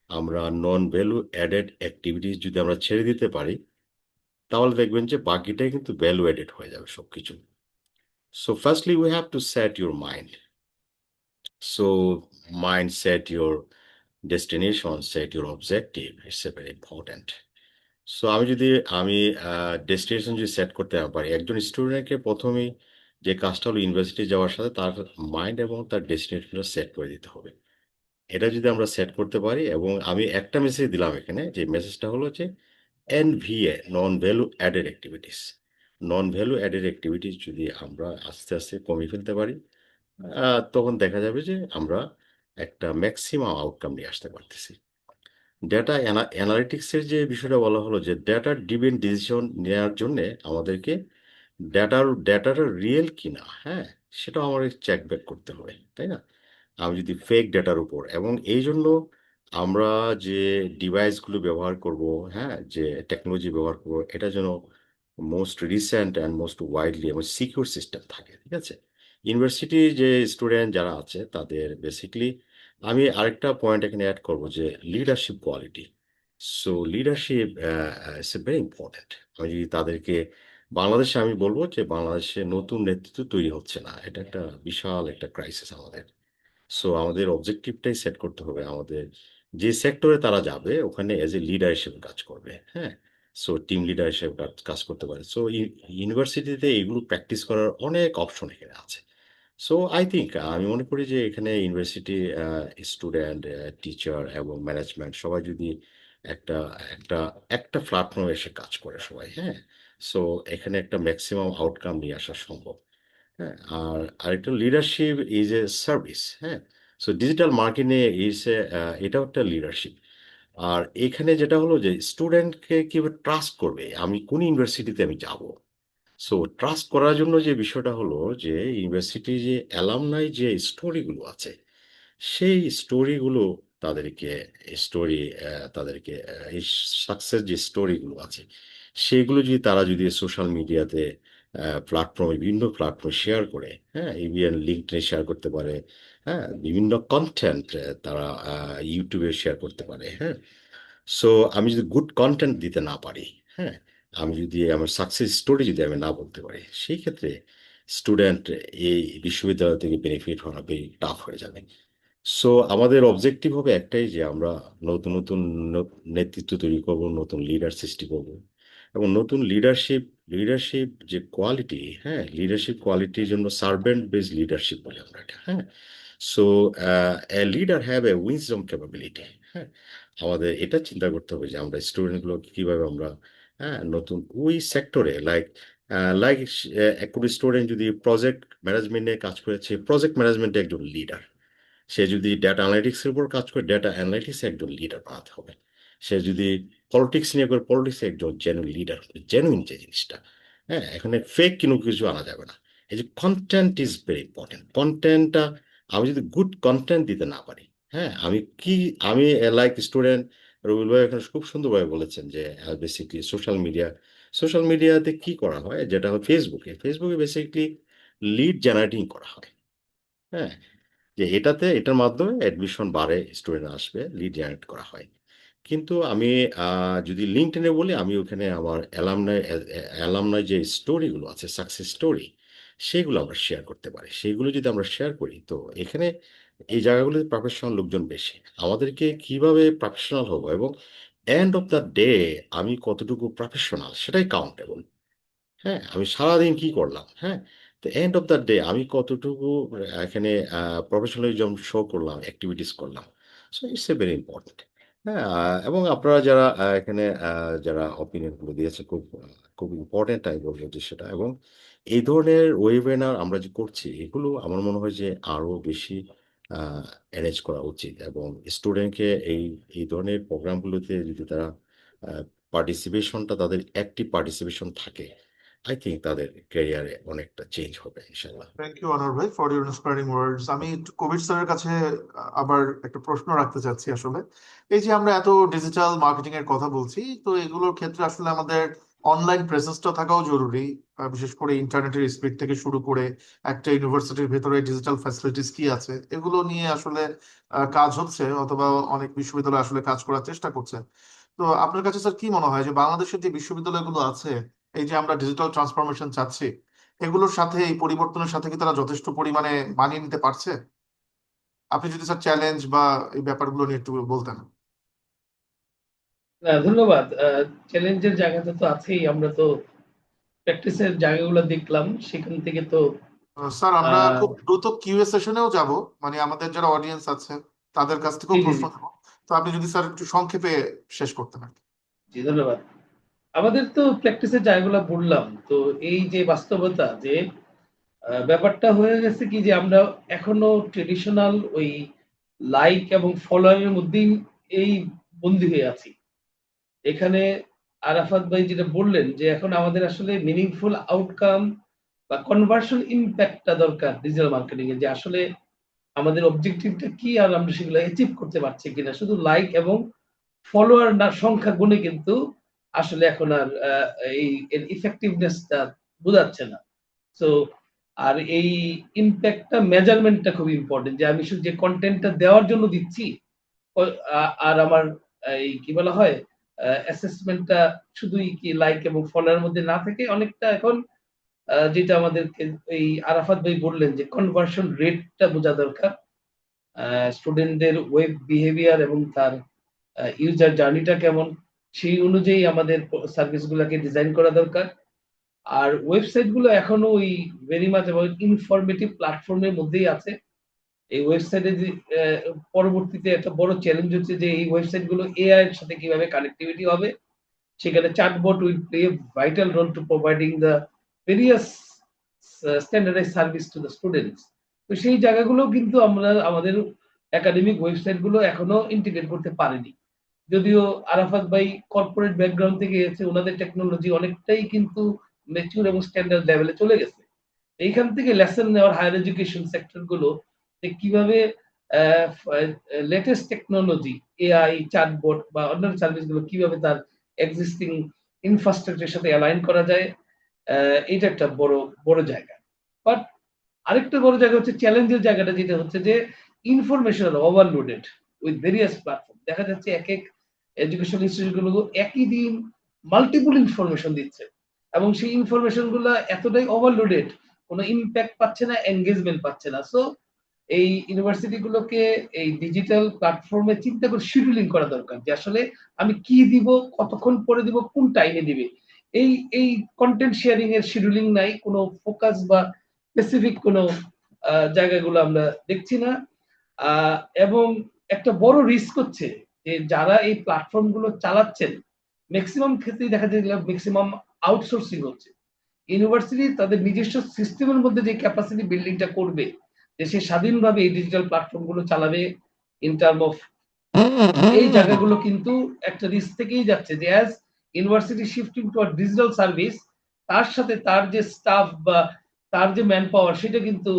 আমরা নন ভ্যালু অ্যাডেড অ্যাক্টিভিটিস যদি আমরা ছেড়ে দিতে পারি, তাহলে দেখবেন যে বাকিটাই কিন্তু ভ্যালু অ্যাডেড হয়ে যাবে সবকিছু। So firstly we have to set your mind. So mind set your destination, set your objective, it's a very important. So আমি ডেস্টিনেশন যদি সেট করতে না পারি, একজন স্টুডেন্টকে প্রথমেই যে কাজটা হলো ইউনিভার্সিটি যাওয়ার সাথে তার মাইন্ড এবং তার ডেস্টিনেশনটা সেট করে দিতে হবে। এটা যদি আমরা সেট করতে পারি, এবং আমি একটা মেসেজ দিলাম এখানে, যে মেসেজটা হলো যে এনভিএ, নন ভ্যালু অ্যাডেড অ্যাক্টিভিটিস। নন ভ্যালু অ্যাডেড অ্যাক্টিভিটিস যদি আমরা আস্তে আস্তে কমিয়ে ফেলতে পারি, তখন দেখা যাবে যে আমরা একটা ম্যাক্সিমাম আউটকাম নিয়ে আসতে পারতেছি। ডেটা অ্যানালিটিক্সের যে বিষয়টা বলা হলো, যে ডেটা ড্রিভেন ডিসিশন নেওয়ার জন্য আমাদেরকে ডেটাটা রিয়েল কিনা, হ্যাঁ, সেটাও আমাদের চেক ব্যাক করতে হবে, তাই না? আমি যদি ফেক ডেটার উপর, এবং এই জন্য আমরা যে ডিভাইসগুলো ব্যবহার করব, হ্যাঁ, যে টেকনোলজি ব্যবহার করব, এটা যেন most recent and most widely এবং সিকিউর সিস্টেম থাকে, ঠিক আছে? ইউনিভার্সিটি যে স্টুডেন্ট যারা আছে তাদের বেসিকলি আমি আরেকটা পয়েন্ট এখানে অ্যাড করব, যে leadership quality. So leadership it's a very important. আমি যদি তাদেরকে, বাংলাদেশে আমি বলবো যে বাংলাদেশে নতুন নেতৃত্ব তৈরি হচ্ছে না, এটা একটা বিশাল একটা ক্রাইসিস আমাদের। সো আমাদের অবজেক্টিভটাই সেট করতে হবে, আমাদের যে সেক্টরে তারা যাবে ওখানে এজ এ লিডার হিসেবে কাজ করবে, হ্যাঁ। সো টিম লিডার হিসেবে কাজ করতে পারে। সো ইউনিভার্সিটিতে এগুলো প্র্যাকটিস করার অনেক অপশন এখানে আছে। সো আই থিঙ্ক, আমি মনে করি যে এখানে ইউনিভার্সিটি স্টুডেন্ট, টিচার এবং ম্যানেজমেন্ট সবাই যদি একটা একটা একটা প্ল্যাটফর্মে এসে কাজ করে সবাই, হ্যাঁ, সো এখানে একটা ম্যাক্সিমাম আউটকাম নিয়ে আসা সম্ভব। হ্যাঁ, আর আরেকটা লিডারশিপ ইজ এ সার্ভিস, হ্যাঁ। So digital marketing is a, এটাও একটা লিডারশিপ। আর এখানে যেটা হলো যে স্টুডেন্টকে কিভাবে ট্রাস্ট করবে, আমি কোন ইউনিভার্সিটিতে আমি যাব। সো ট্রাস্ট করার জন্য যে বিষয়টা হলো, যে ইউনিভার্সিটি যে অ্যালামনাই যে স্টোরিগুলো আছে, সেই স্টোরিগুলো তাদেরকে, স্টোরি তাদেরকে এই সাকসেস যে স্টোরিগুলো আছে সেগুলো যদি তারা যদি সোশ্যাল মিডিয়াতে প্ল্যাটফর্মে বিভিন্ন প্ল্যাটফর্মে শেয়ার করে, হ্যাঁ, ইভিএন লিঙ্কডইনে শেয়ার করতে পারে, হ্যাঁ, বিভিন্ন কন্টেন্ট তারা ইউটিউবে শেয়ার করতে পারে, হ্যাঁ। সো আমি যদি গুড কন্টেন্ট দিতে না পারি, হ্যাঁ, আমি যদি আমার সাকসেস স্টোরি যদি আমি না বলতে পারি, সেই ক্ষেত্রে স্টুডেন্ট এই বিশ্ববিদ্যালয় থেকে বেনিফিট হওয়া বেশি টাফ হয়ে যাবে। সো আমাদের অবজেক্টিভ হবে একটাই, যে আমরা নতুন নতুন নেতৃত্ব তৈরি করব, নতুন লিডার সৃষ্টি করব, এবং নতুন লিডারশিপ যে কোয়ালিটি, হ্যাঁ, লিডারশিপ কোয়ালিটির জন্য সার্ভেন্ট বেস লিডারশিপ বলে আমরা এটা, হ্যাঁ। So a leader have a wisdom capability, হ্যাঁ। আমাদের এটা চিন্তা করতে হবে যে আমরা স্টুডেন্টগুলো কিভাবে আমরা, হ্যাঁ, নতুন ওই সেক্টরে লাইক কোনো স্টুডেন্ট যদি প্রজেক্ট ম্যানেজমেন্টে কাজ করেছে, প্রজেক্ট ম্যানেজমেন্টে একজন লিডার, সে যদি ডেটা অ্যানালিটিক্সের উপর কাজ করে, ডেটা অ্যানালিটিক্সে একজন লিডার বানাতে হবে। সে যদি পলিটিক্স নিয়ে করে, পলিটিক্সে একজন জেনুইন লিডার হবে, জেনুইন যে জিনিসটা, হ্যাঁ, এখানে ফেক কোনো কিছু আনা যাবে না। এই যে কন্টেন্ট ইজ ভেরি ইম্পর্টেন্ট, কন্টেন্টটা আমি যদি গুড কন্টেন্ট দিতে না পারি, হ্যাঁ, আমি লাইক স্টুডেন্ট রবিউল ভাই এখানে খুব সুন্দরভাবে বলেছেন যে বেসিকলি সোশ্যাল মিডিয়াতে কি করা হয়, যেটা হয় ফেসবুকে বেসিকলি লিড জেনারেটিং করা হয়, হ্যাঁ, যে এটার মাধ্যমে অ্যাডমিশন বাড়ে, স্টুডেন্ট আসবে, লিড জেনারেট করা হয়। কিন্তু আমি যদি লিঙ্কডইনে বলি, আমি ওখানে আমার অ্যালামনাই যে স্টোরিগুলো আছে, সাকসেস স্টোরি, সেগুলো আমরা শেয়ার করতে পারি। সেগুলো যদি আমরা শেয়ার করি, তো এখানে এই জায়গাগুলোতে প্রফেশনাল লোকজন বেশি। আমাদেরকে কিভাবে প্রফেশনাল হবো, এবং এন্ড অফ দ্য ডে আমি কতটুকু প্রফেশনাল সেটাই কাউন্টেবল, হ্যাঁ, আমি সারাদিন কি করলাম, হ্যাঁ, তো এন্ড অফ দ্য ডে আমি কতটুকু এখানে প্রফেশনালিজম শো করলাম, অ্যাক্টিভিটিস করলাম। So it's a very important, হ্যাঁ। এবং আপনারা যারা এখানে যারা অপিনিয়ন গুলো দিয়েছে, খুব ইম্পর্টেন্ট আমি বলবো যে সেটা, এবং এই ধরনের ওয়েবিনার আমরা যে করছি, এগুলো আমার মনে হয় যে আরো বেশি অ্যারেঞ্জ করা উচিত, এবং স্টুডেন্টকে এই ধরনের প্রোগ্রামগুলোতে যদি তারা পার্টিসিপেশনটা, তাদের অ্যাক্টিভ পার্টিসিপেশন থাকে, আই থিঙ্ক তাদের ক্যারিয়ারে অনেকটা চেঞ্জ হবে ইনশাল্লাহ। থ্যাংক ইউ অনর ভাই ফর ইউর ইন্সপায়ারিং ওয়ার্ডস। আমি একটু কবির স্যারের কাছে আবার একটা প্রশ্ন রাখতে চাচ্ছি। আসলে এই যে আমরা এত ডিজিটাল মার্কেটিং এর কথা বলছি, তো এগুলোর ক্ষেত্রে আসলে আমাদের অনলাইন প্রেজেন্সটা থাকাও জরুরি। বিশেষ করে ইন্টারনেটের স্পিড থেকে শুরু করে একটা ইউনিভার্সিটির ভেতরে ডিজিটাল ফ্যাসিলিটিস কি আছে, এগুলো নিয়ে আসলে কাজ হচ্ছে, অথবা অনেক বিশ্ববিদ্যালয় আসলে কাজ করার চেষ্টা করছে। তো আপনার কাছে স্যার কি মনে হয় যে বাংলাদেশের যে বিশ্ববিদ্যালয়গুলো আছে, এই যে আমরা ডিজিটাল ট্রান্সফরমেশন চাচ্ছি, এগুলোর সাথে, এই পরিবর্তনের সাথে কি তারা যথেষ্ট পরিমাণে মানিয়ে নিতে পারছে? আপনি যদি স্যার চ্যালেঞ্জ বা এই ব্যাপারগুলো নিয়ে একটু বলতেন। ধন্যবাদ। চ্যালেঞ্জের জায়গাটা তো আছেই। আমরা তো প্র্যাকটিসের জায়গাগুলো দেখলাম, সেখান থেকে তো স্যার আমরা আহ খুব দ্রুত কিউএ সেশনেও যাব, মানে আমাদের যারা অডিয়েন্স আছে তাদের কাছ জি থেকেও জি প্রশ্ন নেব। তো আপনি যদি স্যার একটু সংক্ষেপে শেষ করতেন আর কি। জি, ধন্যবাদ। আমাদের তো প্র্যাকটিসের জায়গাগুলো বললাম। তো এই যে বাস্তবতা, যে ব্যাপারটা হয়ে গেছে কি, যে আমরা এখনো ট্রেডিশনাল ওই লাইক এবং ফলোয়ার এর মধ্যেই এই বন্দী হয়ে আছি। এখানে আরাফাত ভাই যেটা বললেন, যে এখন আমাদের আসলে মিনিংফুল আউটকাম বা কনভার্সন ইম্প্যাক্টটা দরকার ডিজিটাল মার্কেটিং এ, যে আসলে আমাদের অবজেক্টিভটা কি, আর আমরা সেগুলো অ্যাচিভ করতে পারছি কিনা। শুধু লাইক এবং ফলোয়ার না সংখ্যা গুণে কিন্তু আসলে এখন আর এই ইফেক্টিভনেসটা বোঝাচ্ছে না। সো আর এই ইম্প্যাক্টটা মেজারমেন্টটা খুব ইম্পর্টেন্ট, যে আমি শুধু যে কন্টেন্টটা দেওয়ার জন্য দিচ্ছি, আর আমার এই কি বলা হয় অ্যাসেসমেন্টটা শুধুই কি লাইক এবং ফলোয়ার মধ্যে না থেকে, অনেকটা এখন যেটা আমাদেরকে এই আরাফাত ভাই বললেন, যে কনভার্সন রেটটা বোঝা দরকার। স্টুডেন্টদের ওয়েব বিহেভিয়ার এবং তার ইউজার জার্নিটা কেমন, সেই অনুযায়ী আমাদের সার্ভিস গুলাকে ডিজাইন করা দরকার। আর ওয়েবসাইট গুলো এখনো ওই ভেরি মাচ অ্যাবাউট ইনফরমেটিভ প্ল্যাটফর্মের মধ্যেই আছে। এই ওয়েবসাইটে যে পরবর্তীতে একটা বড় চ্যালেঞ্জ হচ্ছে যে এই ওয়েবসাইট গুলো এআই এর সাথে কিভাবে কানেক্টিভিটি হবে। সেখানে chatbot will play a vital role to providing the various standardize service to the students. তো সেই জায়গাগুলো কিন্তু আমরা আমাদের একাডেমিক ওয়েবসাইট গুলো এখনো ইন্টিগ্রেট করতে পারিনি। যদিও আরাফাত ভাই কর্পোরেট ব্যাকগ্রাউন্ড থেকে এসে ওনাদের টেকনোলজি অনেকটাই কিন্তু ম্যাচিউর এবং স্ট্যান্ডার্ড লেভেলে চলে গেছে। এইখান থেকে লেসন নেওয়ার হায়ার এডুকেশন সেক্টর গুলো, যে কিভাবে লেটেস্ট টেকনোলজি, এআই, চ্যাটবট বা অন্যান্য সার্ভিস গুলো কিভাবে তার এক্সিস্টিং ইনফ্রাস্ট্রাকচারের সাথে অ্যালাইন করা যায়, এটা একটা বড় বড় জায়গা। বাট আরেকটা বড় জায়গা হচ্ছে চ্যালেঞ্জের জায়গাটা, যেটা হচ্ছে যে information overloaded with various platform. দেখা যাচ্ছে এক এক এডুকেশন ইনস্টিটিউটগুলো একই দিন মাল্টিপল ইনফরমেশন দিচ্ছে, এবং সেই ইনফরমেশন গুলা এতটাই ওভারলোডেড, কোনো ইম্প্যাক্ট পাচ্ছে না, এনগেজমেন্ট পাচ্ছে না। সো এই ইউনিভার্সিটি গুলোকে এই ডিজিটাল প্ল্যাটফর্মে চিন্তা করে শিডিউলিং করা দরকার, যে আসলে আমি কি দিব, কতক্ষণ পরে দিব, কোন টাইমে দিবে। এই এই কন্টেন্ট শেয়ারিং এর শিডিউলিং নাই, কোনো ফোকাস বা স্পেসিফিক কোনো জায়গাগুলো আমরা দেখছি না। এবং একটা বড় রিস্ক হচ্ছে যে যারা এই প্ল্যাটফর্ম গুলো চালাচ্ছেন, ম্যাক্সিমাম ক্ষেত্রেই দেখা যায় ম্যাক্সিমাম আউটসোর্সিং হচ্ছে। ইউনিভার্সিটি তাদের নিজস্ব সিস্টেমের মধ্যে যে ক্যাপাসিটি বিল্ডিংটা করবে, যে সে স্বাধীনভাবে এই ডিজিটাল প্ল্যাটফর্ম গুলো চালাবে, ইন টার্ম অফ এই জায়গাগুলো কিন্তু একটা রিস্ক থেকেই যাচ্ছে, যে as university shifting to digital service, তার সাথে তার যে স্টাফ বা তার যে ম্যান পাওয়ার, সেটা কিন্তু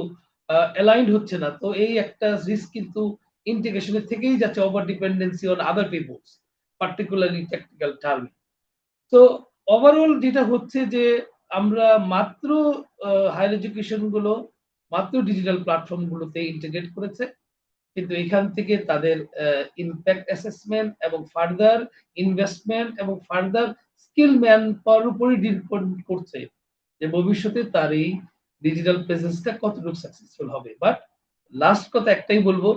অ্যালাইন্ড হচ্ছে না। তো এই একটা রিস্ক কিন্তু ইন্টিগ্রেশনের থেকেই যাচ্ছে, over dependency on other peoples, particularly technical term. তো ওভারঅল যেটা হচ্ছে যে আমরা মাত্র হায়ার এডুকেশন গুলো মাত্র ডিজিটাল প্ল্যাটফর্ম গুলোতে ইন্টিগ্রেট করেছে, কিন্তু এখান থেকে তাদের ইমপ্যাক্ট অ্যাসেসমেন্ট এবং ফার্দার ইনভেস্টমেন্ট এবং ফার্দার স্কিল ম্যান পাওয়ার উপরই ডিপেন্ড করছে যে ভবিষ্যতে তার এই ডিজিটাল প্রেজেন্সটা কতটুকু সাকসেসফুল হবে। বাট লাস্ট কথা একটাই বলবো,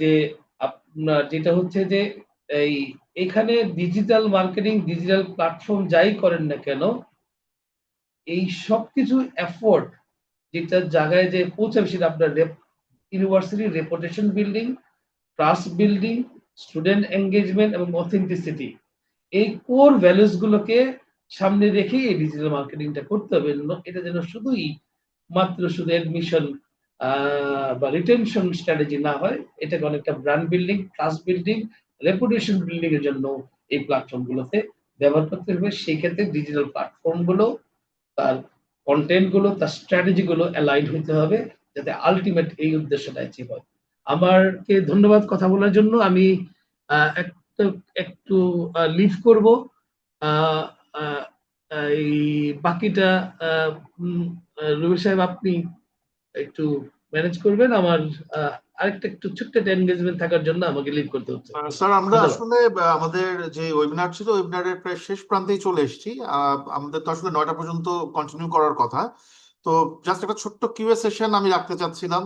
যে আপনার যেটা হচ্ছে যে এই এখানে ডিজিটাল মার্কেটিং, ডিজিটাল প্ল্যাটফর্ম যাই করেন না কেন, এই সবকিছু এফোর্ট যেটা জায়গায় যে পৌঁছাবে, সেটা আপনার ইউনিভার্সিটির reputation building, trust building, student engagement এবং অথেন্টিসিটি, এই কোর ভ্যালুস গুলোকে সামনে রেখে এই ডিজিটাল মার্কেটিংটা করতে হবে। এটা যেন মাত্র শুধু অ্যাডমিশন বা রিটেনশন স্ট্র্যাটেজি না হয়, এটাকে অনেকটা brand building, trust building, reputation building এর জন্য এই প্ল্যাটফর্ম গুলোতে ব্যবহার করতে হবে। সেই ক্ষেত্রে ডিজিটাল প্ল্যাটফর্ম গুলো, তার কন্টেন্ট গুলো, তার স্ট্র্যাটেজি গুলো অ্যালাইন হতে হবে, যাতে আলটিমেট এই উদ্দেশ্যটা অ্যাচিভ হয়। আমাকে ধন্যবাদ কথা বলার জন্য। আমি একটু একটু লিভ করব। আহ, আহ, এই বাকিটা রবি সাহেব আপনি একটু ম্যানেজ করবেন। আমার আরেকটা একটু ছোট্ট একটা এনগেজমেন্ট থাকার জন্য আমাকে লিভ করতে হচ্ছে। স্যার, আমরা ধন্যবাদ। আসলে আমাদের যে ওয়েবিনার ছিল, ওয়েবিনারের প্রায় শেষ প্রান্তেই চলে এসেছি। আমাদের তো আসলে 9টা পর্যন্ত কন্টিনিউ করার কথা। তো জাস্ট একটা ছোট্ট কিউএ সেশন আমি রাখতে চাচ্ছিলাম।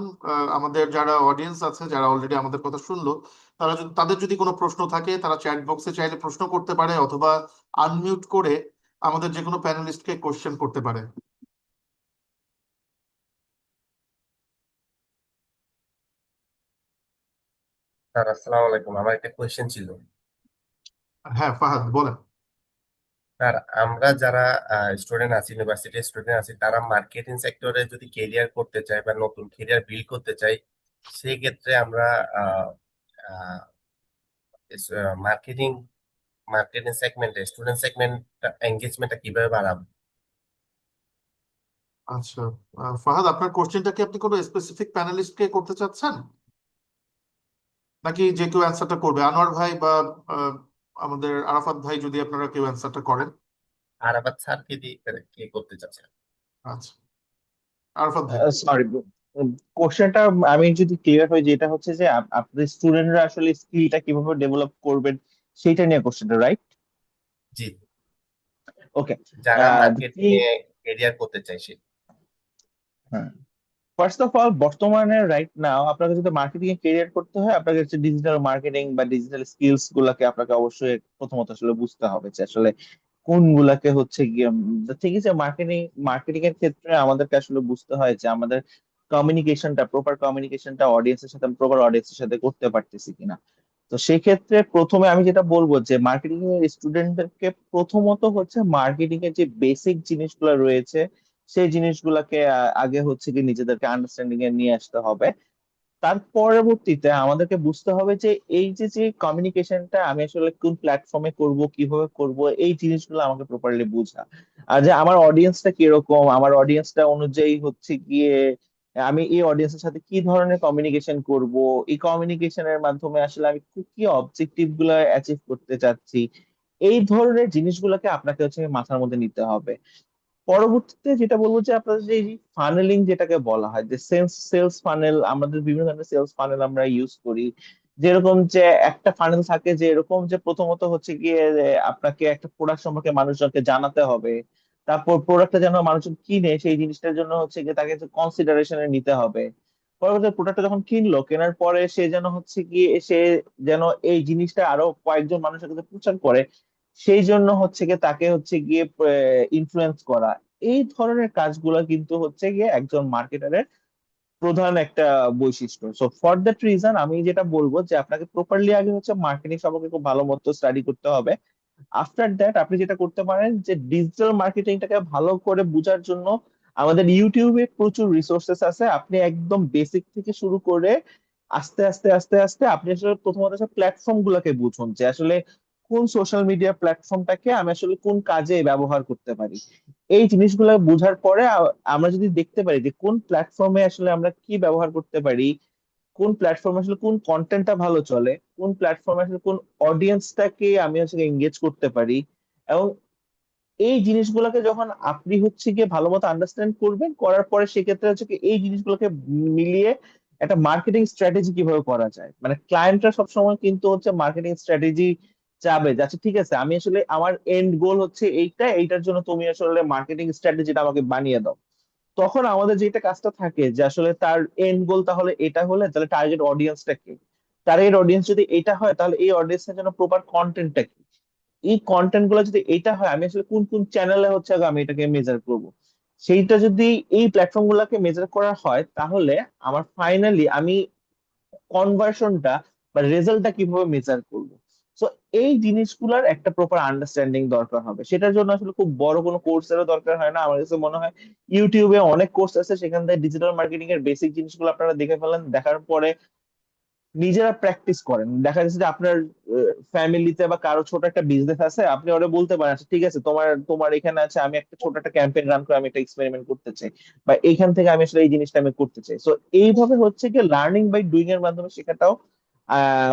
আমাদের যারা অডিয়েন্স আছে, যারা অলরেডি আমাদের কথা শুনলো, তাদের যদি কোনো প্রশ্ন থাকে, তারা চ্যাট বক্সে চাইলে প্রশ্ন করতে পারে, অথবা আনমিউট করে আমাদের যে কোনো প্যানেলিস্টকে কোশ্চেন করতে পারে। স্যার আসসালামু আলাইকুম, আমার একটা কোয়েশ্চেন ছিল। হ্যাঁ, ফাহাদ বলেন। স্যার, আমরা যারা স্টুডেন্ট আছি, ইউনিভার্সিটির স্টুডেন্ট আছি, তারা মার্কেটিং সেক্টরে যদি কেরিয়ার করতে চাই বা নতুন কেরিয়ার বিল্ড করতে চাই, সেই ক্ষেত্রে আমরা মার্কেটিং মার্কেটিং সেগমেন্টে স্টুডেন্ট সেগমেন্ট এঙ্গেজমেন্টটা কিভাবে বাড়াবো? আচ্ছা, ফাহাদ, আপনার কোশ্চেনটা কি আপনি কোনো স্পেসিফিক প্যানেলিস্টকে করতে চাচ্ছেন, নাকি যে কেউ অ্যান্সারটা করবে? আনোয়ার ভাই বা আহ, আমাদের আরাফাত ভাই, যদি আপনারা কেউ অ্যান্সারটা করেন। আর আবার স্যারকে দিয়ে কে করতে চাচ্ছেন? আচ্ছা, আরাফাত ভাই। সরি, কোশ্চেনটা আমি যদি ক্লিয়ার হই, যেটা হচ্ছে যে আপনাদের স্টুডেন্টরা আসলে স্কিলটা কিভাবে ডেভেলপ করবেন, সেইটা নিয়ে কোশ্চেনটা, রাইট? জি, ওকে। যারা মার্কেটিং এ কেরিয়ার করতে চাইছে। ফার্স্ট অফ অল, বর্তমানে রাইট নাও আপনাকে যদি মার্কেটিং এ ক্যারিয়ার করতে হয়, আপনাকে হচ্ছে ডিজিটাল মার্কেটিং বা ডিজিটাল স্কিলস গুলাকে আপনাকে অবশ্যই প্রথমত আসলে বুঝতে হবে যে আসলে কোনগুলাকে হচ্ছে গিয়ে ঠিক আছে। মার্কেটিং এর ক্ষেত্রে আমাদেরকে আসলে বুঝতে হয় যে আমাদের প্রপার কমিউনিকেশনটা অডিয়েন্সের সাথে, প্রপার অডিয়েন্সের সাথে করতে পারতেছি কিনা। তো সেই ক্ষেত্রে প্রথমে আমি যেটা বলবো যে মার্কেটিং এর স্টুডেন্টদেরকে প্রথমত হচ্ছে মার্কেটিং এর যে বেসিক জিনিসগুলো রয়েছে, সেই জিনিসগুলোকে আগে হচ্ছে কি নিজেদেরকে আন্ডারস্ট্যান্ডিং এ নিয়ে আসতে হবে। তার পরবর্তীতে আমাদেরকে বুঝতে হবে যে এই যে যে কমিউনিকেশনটা আমি আসলে কোন প্ল্যাটফর্মে করব, কিভাবে করব, এই জিনিসগুলো আমাকে প্রপারলি বোঝা। আর যে আমার অডিয়েন্সটা কিরকম, আমার অডিয়েন্সটা অনুযায়ী হচ্ছে গিয়ে আমি এই অডিয়েন্সের সাথে কি ধরনের কমিউনিকেশন করব, এই কমিউনিকেশনের মাধ্যমে আসলে আমি কি কি অবজেক্টিভ গুলো অ্যাচিভ করতে চাচ্ছি, এই ধরনের জিনিসগুলোকে আপনাকে হচ্ছে মাথার মধ্যে নিতে হবে। পরবর্তীতে যেটা বলবো যে আপনাদের যে ফানেলিং যেটাকে বলা হয়, যে সেলস ফানেল, আমাদের বিভিন্ন ধরনের সেলস ফানেল আমরা ইউজ করি। যেরকম যে একটা ফানেল থাকে, যে এরকম যে প্রথমত হচ্ছে গিয়ে যে আপনাকে একটা প্রোডাক্ট সম্পর্কে মানুষজনকে জানাতে হবে, তারপর প্রোডাক্টটা যেন মানুষজন কিনে সেই জিনিসটার জন্য হচ্ছে গিয়ে তাকে কনসিডারেশনে নিতে হবে। পরবর্তী প্রোডাক্টটা যখন কিনলো, কেনার পরে সে যেন হচ্ছে গিয়ে সে যেন এই জিনিসটা আরো কয়েকজন মানুষের কাছে প্রচার করে, সেই জন্য হচ্ছে গিয়ে তাকে হচ্ছে গিয়ে ইনফ্লুয়েন্স করা। এই ধরনের কাজগুলো কিন্তু হচ্ছে গিয়ে একজন মার্কেটারের প্রধান একটা বৈশিষ্ট্য। সো ফর দ্যাট রিজন আমি যেটা বলবো যে আপনাকে প্রপারলি আগে হচ্ছে মার্কেটিং সম্পর্কে খুব ভালো মতো স্টাডি করতে হবে। আফটার দ্যাট আপনি যেটা করতে পারেন যে ডিজিটাল মার্কেটিংটাকে ভালো করে বোঝার জন্য আমাদের ইউটিউবে প্রচুর রিসোর্সেস আছে। আপনি একদম বেসিক থেকে শুরু করে আস্তে আস্তে আস্তে আস্তে আপনি আসলে প্রথমত প্ল্যাটফর্ম গুলোকে বুঝুন, যে আসলে কোন সোশ্যাল মিডিয়া প্ল্যাটফর্মটাকে আমি আসলে কোন কাজে ব্যবহার করতে পারি। এই জিনিসগুলো বোঝার পরে আমরা যদি দেখতে পারি যে কোন প্ল্যাটফর্মে আসলে আমরা কি ব্যবহার করতে পারি, কোন প্ল্যাটফর্মে আসলে কোন কন্টেন্টটা ভালো চলে, কোন প্ল্যাটফর্মে আসলে কোন অডিয়েন্সটাকে আমি হচ্ছে এঙ্গেজ করতে পারি, এবং এই জিনিসগুলোকে যখন আপনি হচ্ছে গিয়ে ভালো মতো আন্ডারস্ট্যান্ড করবেন, করার পরে সেক্ষেত্রে হচ্ছে কি এই জিনিসগুলোকে মিলিয়ে একটা মার্কেটিং স্ট্র্যাটেজি কিভাবে করা যায়। মানে ক্লায়েন্টরা সবসময় কিন্তু হচ্ছে মার্কেটিং স্ট্র্যাটেজি চাবে, যে আচ্ছা ঠিক আছে আমি আসলে আমার এন্ড গোল হচ্ছে এইটা, এইটার জন্য তুমি আসলে মার্কেটিং স্ট্র্যাটেজিটা আমাকে বানিয়ে দাও। তখন আমাদের যেটা কাজটা থাকে যে আসলে তার এন্ড গোল তাহলে এটা হলে তাহলে টার্গেট অডিয়েন্সটা কি, টার্গেট অডিয়েন্স যদি এটা হয় তাহলে এই অডিয়েন্সের জন্য প্রপার কন্টেন্টটা কি, এই কন্টেন্ট গুলো যদি এটা হয় আমি আসলে কোন কোন চ্যানেলে হচ্ছে আগে আমি এটাকে মেজার করব। সেইটা যদি এই প্ল্যাটফর্ম গুলোকে মেজার করা হয়, তাহলে আমার ফাইনালি আমি কনভার্সনটা বা রেজাল্টটা কিভাবে মেজার করব। সো এই জিনিসগুলোর একটা প্রপার আন্ডারস্ট্যান্ডিং দরকার হবে। সেটার জন্য আসলে খুব বড় কোনো কোর্সেরও দরকার হয় না, আমার কাছে মনে হয় ইউটিউবে অনেক কোর্স আছে, সেখান থেকে ডিজিটাল মার্কেটিং এর বেসিক জিনিসগুলো আপনারা দেখে ফেলেন, দেখার পরে নিজেরা প্র্যাকটিস করেন। দেখা যাচ্ছে যে আপনার ফ্যামিলিতে বা কারো ছোট একটা বিজনেস আছে, আপনি ওরা বলতে পারেন আচ্ছা ঠিক আছে তোমার তোমার এখানে আছে, আমি একটা ছোট একটা ক্যাম্পেইন রান করে আমি একটা এক্সপেরিমেন্ট করতে চাই, বা এইখান থেকে আমি আসলে এই জিনিসটা আমি করতে চাই। সো এইভাবে হচ্ছে কি লার্নিং বাই ডুইং এর মাধ্যমে শেখাটাও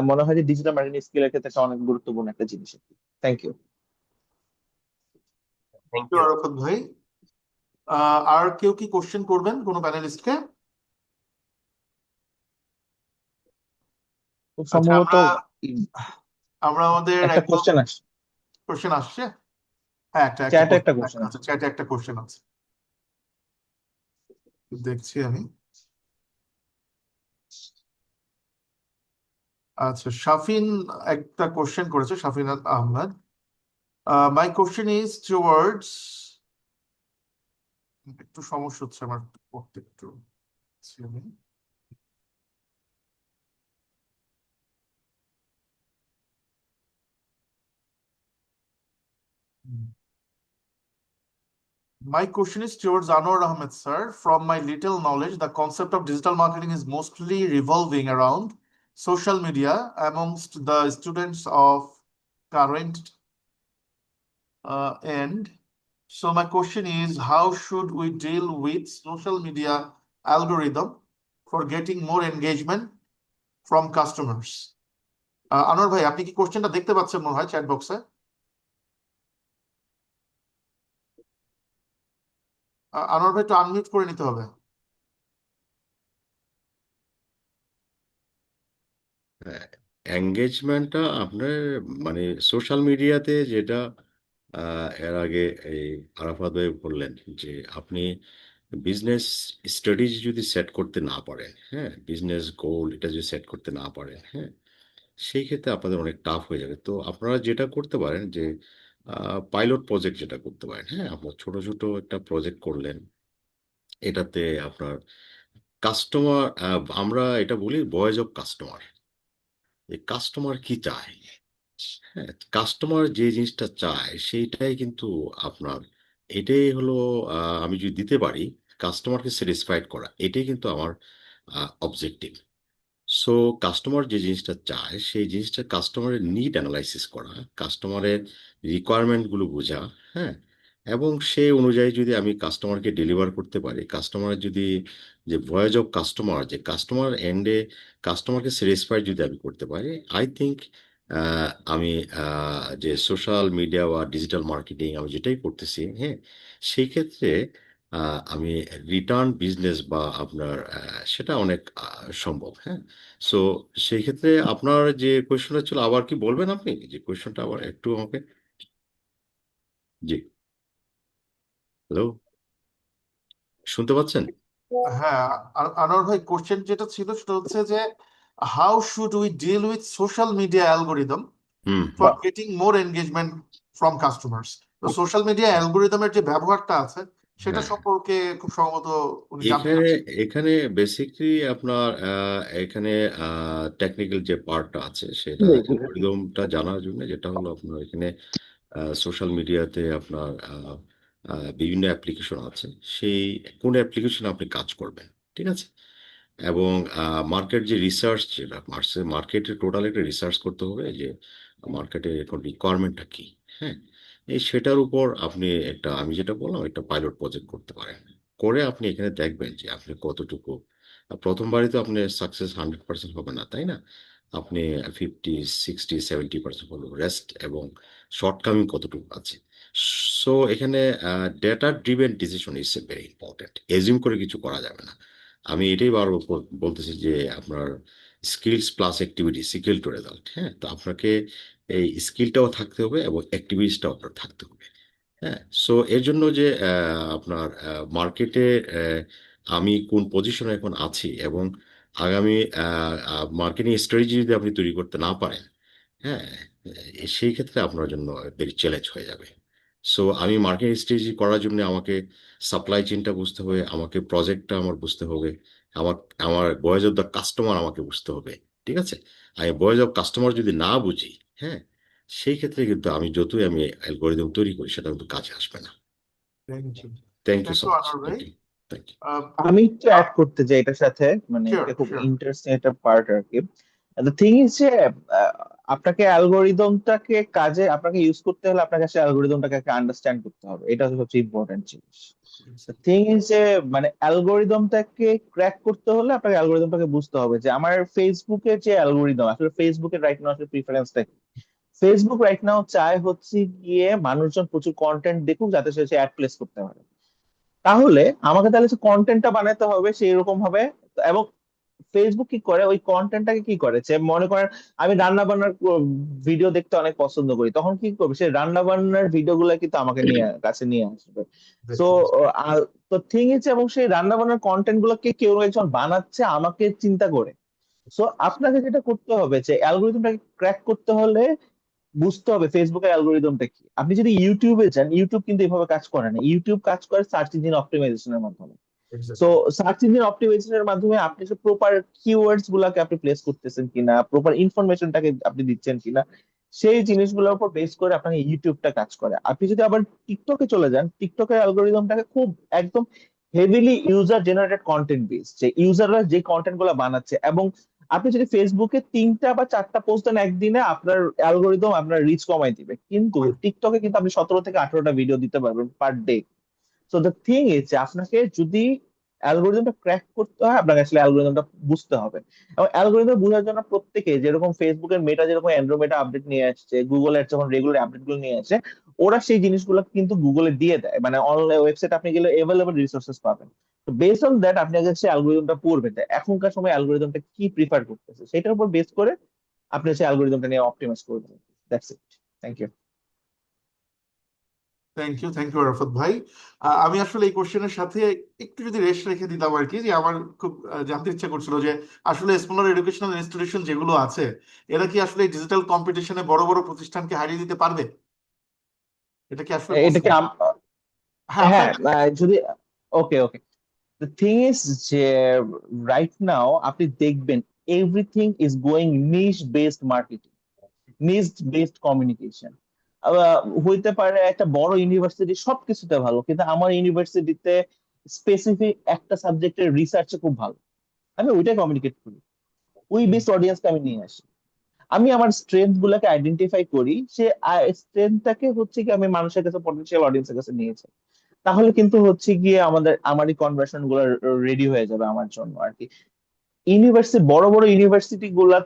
মনে হয় যে ডিজিটাল মার্কেটিং স্কিলের ক্ষেত্রে একটা অনেক গুরুত্বপূর্ণ একটা জিনিস। Thank you. থ্যাংক তো ইউ। আরাফাত ভাই, আর কেউ কি কোশ্চেন করবেন কোনো প্যানেলিস্টকে? খুব আচ্ছা, সম্ভবত আমরা ই- আমরা আমাদের একটা একদম কোশ্চেন আসছে, কোশ্চেন আসছে। হ্যাঁ, একটা একটা চ্যাটে একটা কোশ্চেন কোশ্চেন আছে, চ্যাটে একটা কোশ্চেন আছে, দেখছি আমি। আচ্ছা, শাফিন একটা কোশ্চেন করেছে, শাফিন আহমেদ। মাই কোশ্চেন ইজ টুয়ার্ডস, একটু সমস্যা হচ্ছে আমার পড়তে, একটু দেখছি আমি। My question is towards Anwar Ahmed, sir. From my little knowledge, the concept of digital marketing is mostly revolving around social media amongst the students of current end. So my question is, how should we deal with social media algorithm for getting more engagement from customers? Anwar ভাই, আপনি কি কোশ্চেনটা দেখতে পাচ্ছেন মনে হয় চ্যাট বক্সে? আনোয়ার ভাই, একটু আনমিউট করে নিতে হবে। এঙ্গেজমেন্টটা আপনার মানে সোশ্যাল মিডিয়াতে যেটা এর আগে এই আরাফাত ভাই বললেন যে আপনি বিজনেস স্ট্র্যাটেজি যদি সেট করতে না পারেন, হ্যাঁ, বিজনেস গোল এটা যদি সেট করতে না পারেন, হ্যাঁ, সেই ক্ষেত্রে আপনাদের অনেক টাফ হয়ে যাবে। তো আপনারা যেটা করতে পারেন যে পাইলট প্রজেক্ট যেটা করতে পারেন, হ্যাঁ, আপনার ছোট ছোট একটা প্রজেক্ট করলেন, এটাতে আপনার কাস্টমার, আমরা এটা বলি ভয়েস অফ কাস্টমার, এই কাস্টমার কি চায়, হ্যাঁ, কাস্টমার যে জিনিসটা চায় সেইটাই কিন্তু আপনার, এটাই হলো আমি যদি দিতে পারি কাস্টমারকে স্যাটিসফাইড করা, এটাই কিন্তু আমার অবজেক্টিভ। সো কাস্টমার যে জিনিসটা চায় সেই জিনিসটা কাস্টমারের নিড অ্যানালাইসিস করা, কাস্টমারের রিকোয়ারমেন্টগুলো বোঝা, হ্যাঁ, এবং সেই অনুযায়ী যদি আমি কাস্টমারকে ডেলিভার করতে পারি, কাস্টমারের যদি যে ভয়েস অফ কাস্টমার, যে কাস্টমার এন্ডে কাস্টমারকে স্যাটিসফাইড যদি আমি করতে পারি, আই থিঙ্ক আমি যে সোশ্যাল মিডিয়া বা ডিজিটাল মার্কেটিং আমি যেটাই করতেছি, হ্যাঁ, সেই ক্ষেত্রে আমি রিটার্ন বিজনেস বা আপনার সেটা অনেক সম্ভব, হ্যাঁ। সো সেই ক্ষেত্রে আপনার যে কোয়েশনটা ছিল আবার কি বলবেন আপনি, যে কোয়েশনটা আবার একটু আমাকে। জি, হ্যালো, শুনতে পাচ্ছেন? হ্যাঁ, আনোয়ার ভাই, কোশ্চেন যেটা ছিল সেটা হচ্ছে যে how should we deal with social media algorithm hmm. For getting more engagement from customers. তো সোশ্যাল মিডিয়া অ্যালগোরিদমের যে ব্যবহারটা আছে সেটা হ্যাঁ, সম্পর্কে খুব সম্ভবত উনি জানতে এখানে চাচ্ছেন। এখানে বেসিকলি আপনার এখানে টেকনিক্যাল যে পার্টটা আছে সেটা অ্যালগোরিদমটা জানার জন্য যেটা হলো আপনার এখানে সোশ্যাল মিডিয়াতে আপনার বিভিন্ন অ্যাপ্লিকেশন আছে, সেই কোন অ্যাপ্লিকেশন আপনি কাজ করবেন, ঠিক আছে। এবং মার্কেট যে রিসার্চ, যেটা মার্কেটের টোটাল একটা রিসার্চ করতে হবে যে মার্কেটের এখন রিকোয়ারমেন্টটা কি, হ্যাঁ। এই সেটার উপর আপনি একটা, আমি যেটা বললাম, একটা পাইলট প্রজেক্ট করতে পারেন। করে আপনি এখানে দেখবেন যে আপনি কতটুকু, প্রথমবারই তো আপনি সাকসেস 100% হবে না, তাই না? আপনি 50, 60, 70% হলো রেস্ট, এবং শর্টকামিং কতটুকু আছে। সো এখানে data driven decision is a very important. Assume করে কিছু করা যাবে না। আমি এটাই বারবার বলতেছি যে আপনার skills plus activity equal to result, হ্যাঁ। তো আপনাকে এই স্কিলটাও থাকতে হবে এবং অ্যাক্টিভিটিসটাও আপনার থাকতে হবে, হ্যাঁ। সো এর জন্য যে আপনার মার্কেটে আমি কোন পজিশনে এখন আছি এবং আগামী মার্কেটিং স্ট্র্যাটেজি যদি আপনি তৈরি করতে না পারেন, হ্যাঁ, সেই ক্ষেত্রে আপনার জন্য ভেরি চ্যালেঞ্জ হয়ে যাবে। সো আমি মার্কেটিং স্ট্র্যাটেজি করার জন্য আমাকে সাপ্লাই চেইনটা বুঝতে হবে, আমাকে প্রজেক্টটা আমার বুঝতে হবে, আমার আমার ভয়েস অফ দ্য কাস্টমার আমাকে বুঝতে হবে, ঠিক আছে। আমি ভয়েস অফ কাস্টমার যদি না বুঝি, হ্যাঁ, সেই ক্ষেত্রে কিন্তু আমি যতই আমি অ্যালগোরিদম তৈরি করি সেটা কিন্তু কাজে আসবে না। Thank you. Thank you thank so you much, Anwar ভাই। Thank you, thank you. আমি একটু অ্যাড করতে চাই এটার সাথে, মানে শিওর এটা খুব শিওর। ইন্টারেস্টিং একটা পার্ট আর কি। দ্য থিং ইজ যে আহ, আপনাকে অ্যালগোরিদমটাকে কাজে আপনাকে ইউজ করতে হলে আপনাকে আসলে অ্যালগোরিদমটাকে আন্ডারস্ট্যান্ড করতে হবে, এটা হচ্ছে সবচেয়ে ইম্পর্টেন্ট জিনিস। দ্য থিং ইজ যে মানে অ্যালগোরিদমটাকে ক্র্যাক করতে হলে আপনাকে অ্যালগোরিদমটাকে বুঝতে হবে যে আমার ফেসবুকের যে অ্যালগোরিদম, আসলে ফেসবুকের রাইট নাও আসলে প্রিফারেন্সটা কি। ফেসবুক রাইট নাও চায় হচ্ছে গিয়ে মানুষজন প্রচুর কন্টেন্ট দেখুক যাতে সে অ্যাড প্লেস করতে পারে। তাহলে আমাকে তাহলে যে কন্টেন্টটা বানাতে হবে সেই রকম ভাবে। এবং ফেসবুক কি করে, ওই কন্টেন্টটাকে কি করে, যে মনে করেন আমি রান্না বান্নার ভিডিও দেখতে অনেক পছন্দ করি, তখন কি করবে, সে রান্না বান্নার ভিডিও গুলা কিন্তু আমাকে নিয়ে কাছে নিয়ে আসবে। সো দেখুন, তো থিং ইজ, এবং সেই রান্না বান্নার কন্টেন্ট গুলোকে কেউ একজন বানাচ্ছে আমাকে চিন্তা করে। সো আপনাকে যেটা করতে হবে যে অ্যালগোরিদমটাকে ক্র্যাক করতে হলে বুঝতে হবে ফেসবুকের অ্যালগোরিদমটা কি। আপনি যদি ইউটিউবে যান, ইউটিউব কিন্তু এভাবে কাজ করে না। ইউটিউব কাজ করে সার্চ ইঞ্জিন অপটিমাইজেশনের মাধ্যমে। So exactly. সার্চ ইঞ্জিন অপটিমাইজেশনের মাধ্যমে আপনি যে প্রপার কিওয়ার্ডস গুলাকে আপনি প্লেস করতেছেন কিনা, প্রপার ইনফরমেশনটাকে আপনি দিচ্ছেন কিনা, সেই জিনিসগুলোর উপর বেস করে আপনাকে ইউটিউবটা কাজ করে। আপনি যদি আবার টিকটকে চলে যান, টিকটকের অ্যালগোরিদমটাকে খুব একদম heavily user generated content base, যে ইউজাররা যে কন্টেন্ট গুলো বানাচ্ছে। এবং আপনি যদি ফেসবুকে 3টা বা 4টা পোস্ট দেন একদিনে, আপনার অ্যালগোরিদম আপনার রিচ কমাই দিবে। কিন্তু টিকটকে কিন্তু আপনি 17 থেকে 18টা ভিডিও দিতে পারবেন per day. So the thing is যে আপনাকে যদি অ্যালগোরিদমটা ক্র্যাক করতে হয়, আপনাকে আসলে অ্যালগোরিদমটা বুঝতে হবে। এবং অ্যালগোরিদম বোঝার জন্য প্রত্যেকে, যেরকম ফেসবুকের মেটা যেরকম অ্যান্ড্রোমেটা আপডেট নিয়ে আসছে, গুগলের যখন রেগুলার আপডেট গুলো নিয়ে আসে, ওরা সেই জিনিসগুলো কিন্তু গুগলে দিয়ে দেয়, মানে অনলাইন ওয়েবসাইট আপনি গেলে এভেলেবল রিসোর্সেস পাবেন। তো বেস অন দ্যাট আপনি আগে সেই অ্যালগোরিদমটা পড়বেন, যে এখনকার সময় অ্যালগোরিদমটা কি প্রিফার করতেছে, সেটার উপর বেস করে আপনি সেই অ্যালগোরিদমটা নিয়ে অপটিমাইজ করবেন। That's it. Thank you. Thank you Arafat ভাই। আমি আসলে এই কোশ্চেনের সাথে একটু যদি রেশ রেখে দিতাম আর কি, যে আমার খুব জানতে ইচ্ছা করছিল যে আসলে স্মলার এডুকেশনাল ইনস্টিটিউশন যেগুলো আছে এরা কি আসলে ডিজিটাল কম্পিটিশনে বড় বড় প্রতিষ্ঠানকে হারিয়ে দিতে পারবে? এটা কি আসলে এটা কি পসিবল? হ্যাঁ, হ্যাঁ, আপনার। যদি ওকে ওকে, দ্য থিং ইজ যে রাইট নাও আপনি দেখবেন everything is going niche based marketing, niche based communication. হইতে পারে একটা বড় ইউনিভার্সিটি সবকিছুতে ভালো, কিন্তু আমার ইউনিভার্সিটিতে স্পেসিফিক একটা সাবজেক্টের রিসার্চে খুব ভালো, আমি ওইটাই কমিউনিকেট করি, ওই বেস্ট অডিয়েন্সকে আমি নিয়ে আসি। আমি আমার স্ট্রেংথ গুলাকে আইডেন্টিফাই করি, সে স্ট্রেংথটাকে হচ্ছে কি আমি মানুষের কাছে, পটেনশিয়াল অডিয়েন্সের কাছে নিয়েছি। তাহলে কিন্তু হচ্ছে গিয়ে আমারই কনভার্সন গুলো রেডি হয়ে যাবে আমার জন্য আর কি। বড় বড় ইউনিভার্সিটি গুলার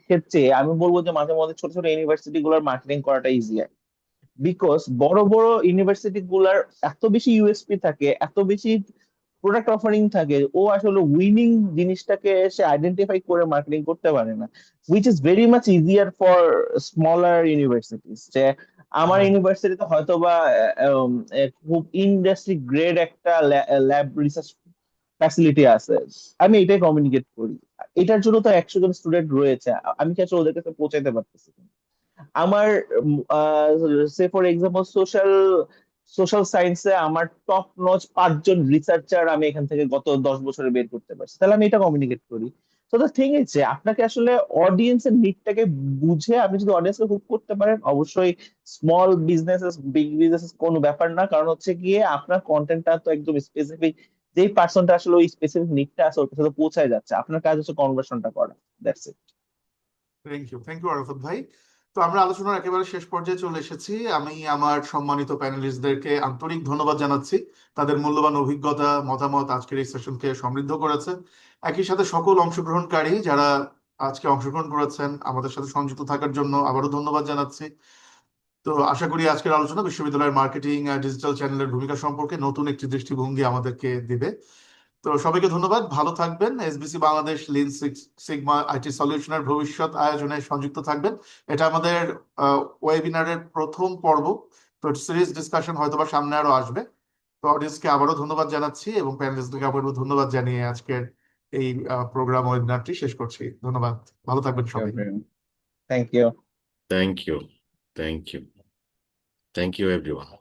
ক্ষেত্রে আমি বলবো যে মাঝে মধ্যে ছোট ছোট ইউনিভার্সিটি গুলার মার্কেটিং করাটা ইজিয়ার, বিকজ বড় বড় ইউনিভার্সিটি গুলার এত বেশি ইউএসপি থাকে, এত বেশি প্রোডাক্ট অফারিং থাকে, ও আসলে উইনিং জিনিসটাকে সে আইডেন্টিফাই করে মার্কেটিং করতে পারে না, which is very much easier for smaller universities. যে আমার Right. ইউনিভার্সিটিতে হয়তো বা খুব ইন্ডাস্ট্রি গ্রেড একটা ল্যাব রিসার্চ ফ্যাসিলিটি আছে, আমি এটাই কমিউনিকেট করি। এটার জন্য তো 100 জন স্টুডেন্ট রয়েছে, আমি কি আসলে ওদের কাছে পৌঁছাতে পারতেছি না? আমার সে ফর এক্সাম্পল সোশ্যাল সায়েন্সে আমার টপ নচ 5 জন রিসার্চার আমি এখান থেকে গত 10 বছরে বের করতে পারছি, তাহলে আমি এটা কমিউনিকেট করি। তো দ্য থিং ইজ যে আপনাকে আসলে অডিয়েন্সের নিডটাকে বুঝে আপনি যদি অডিয়েন্সকে হুক করতে পারেন, অবশ্যই স্মল বিজনেসেস বিগ বিজনেসেস কোনো ব্যাপার না, কারণ হচ্ছে গিয়ে আপনার কন্টেন্টটা তো একদম স্পেসিফিক, যেই পার্সনটা আসলে ওই স্পেসিফিক নিডটা আছে ওর সাথে পৌঁছায় যাচ্ছে, আপনার কাজ হচ্ছে কনভার্সনটা করা, that's it. Thank you Arafat ভাই। তো আমরা আলোচনার একেবারে শেষ পর্যায়ে চলে এসেছি। আমি আমার সম্মানিত প্যানেলিস্টদেরকে আন্তরিক ধন্যবাদ জানাচ্ছি, তাদের মূল্যবান অভিজ্ঞতা মতামত আজকের এই সেশনকে সমৃদ্ধ করেছে। একই সাথে সকল অংশগ্রহণকারী যারা আজকে অংশগ্রহণ করেছেন আমাদের সাথে সংযুক্ত থাকার জন্য আবারও ধন্যবাদ জানাচ্ছি। তো আশা করি আজকের আলোচনা বিশ্ববিদ্যালয়ের মার্কেটিং ডিজিটাল চ্যানেলের ভূমিকা সম্পর্কে নতুন একটি দৃষ্টিভঙ্গি আমাদেরকে দিবে। তো সবাইকে ধন্যবাদ, ভালো থাকবেন। SBC Bangladesh lean sigma IT সলিউশনের ভবিষ্যৎ আয়োজনে সংযুক্ত থাকবেন। এটা আমাদের ওয়েবিনারের প্রথম পর্ব, তো সিরিজ ডিসকাশন হয়তোবা সামনে আরো আসবে। তো অডিয়েন্সকে আবারও ধন্যবাদ জানাচ্ছি এবং প্যানেলিস্টকে আবারও ধন্যবাদ জানিয়ে আজকের এই প্রোগ্রাম ওয়েবিনারটি শেষ করছি। ধন্যবাদ, ভালো থাকবেন সবাই। Thank you. Thank you. Thank you. Thank you, everyone.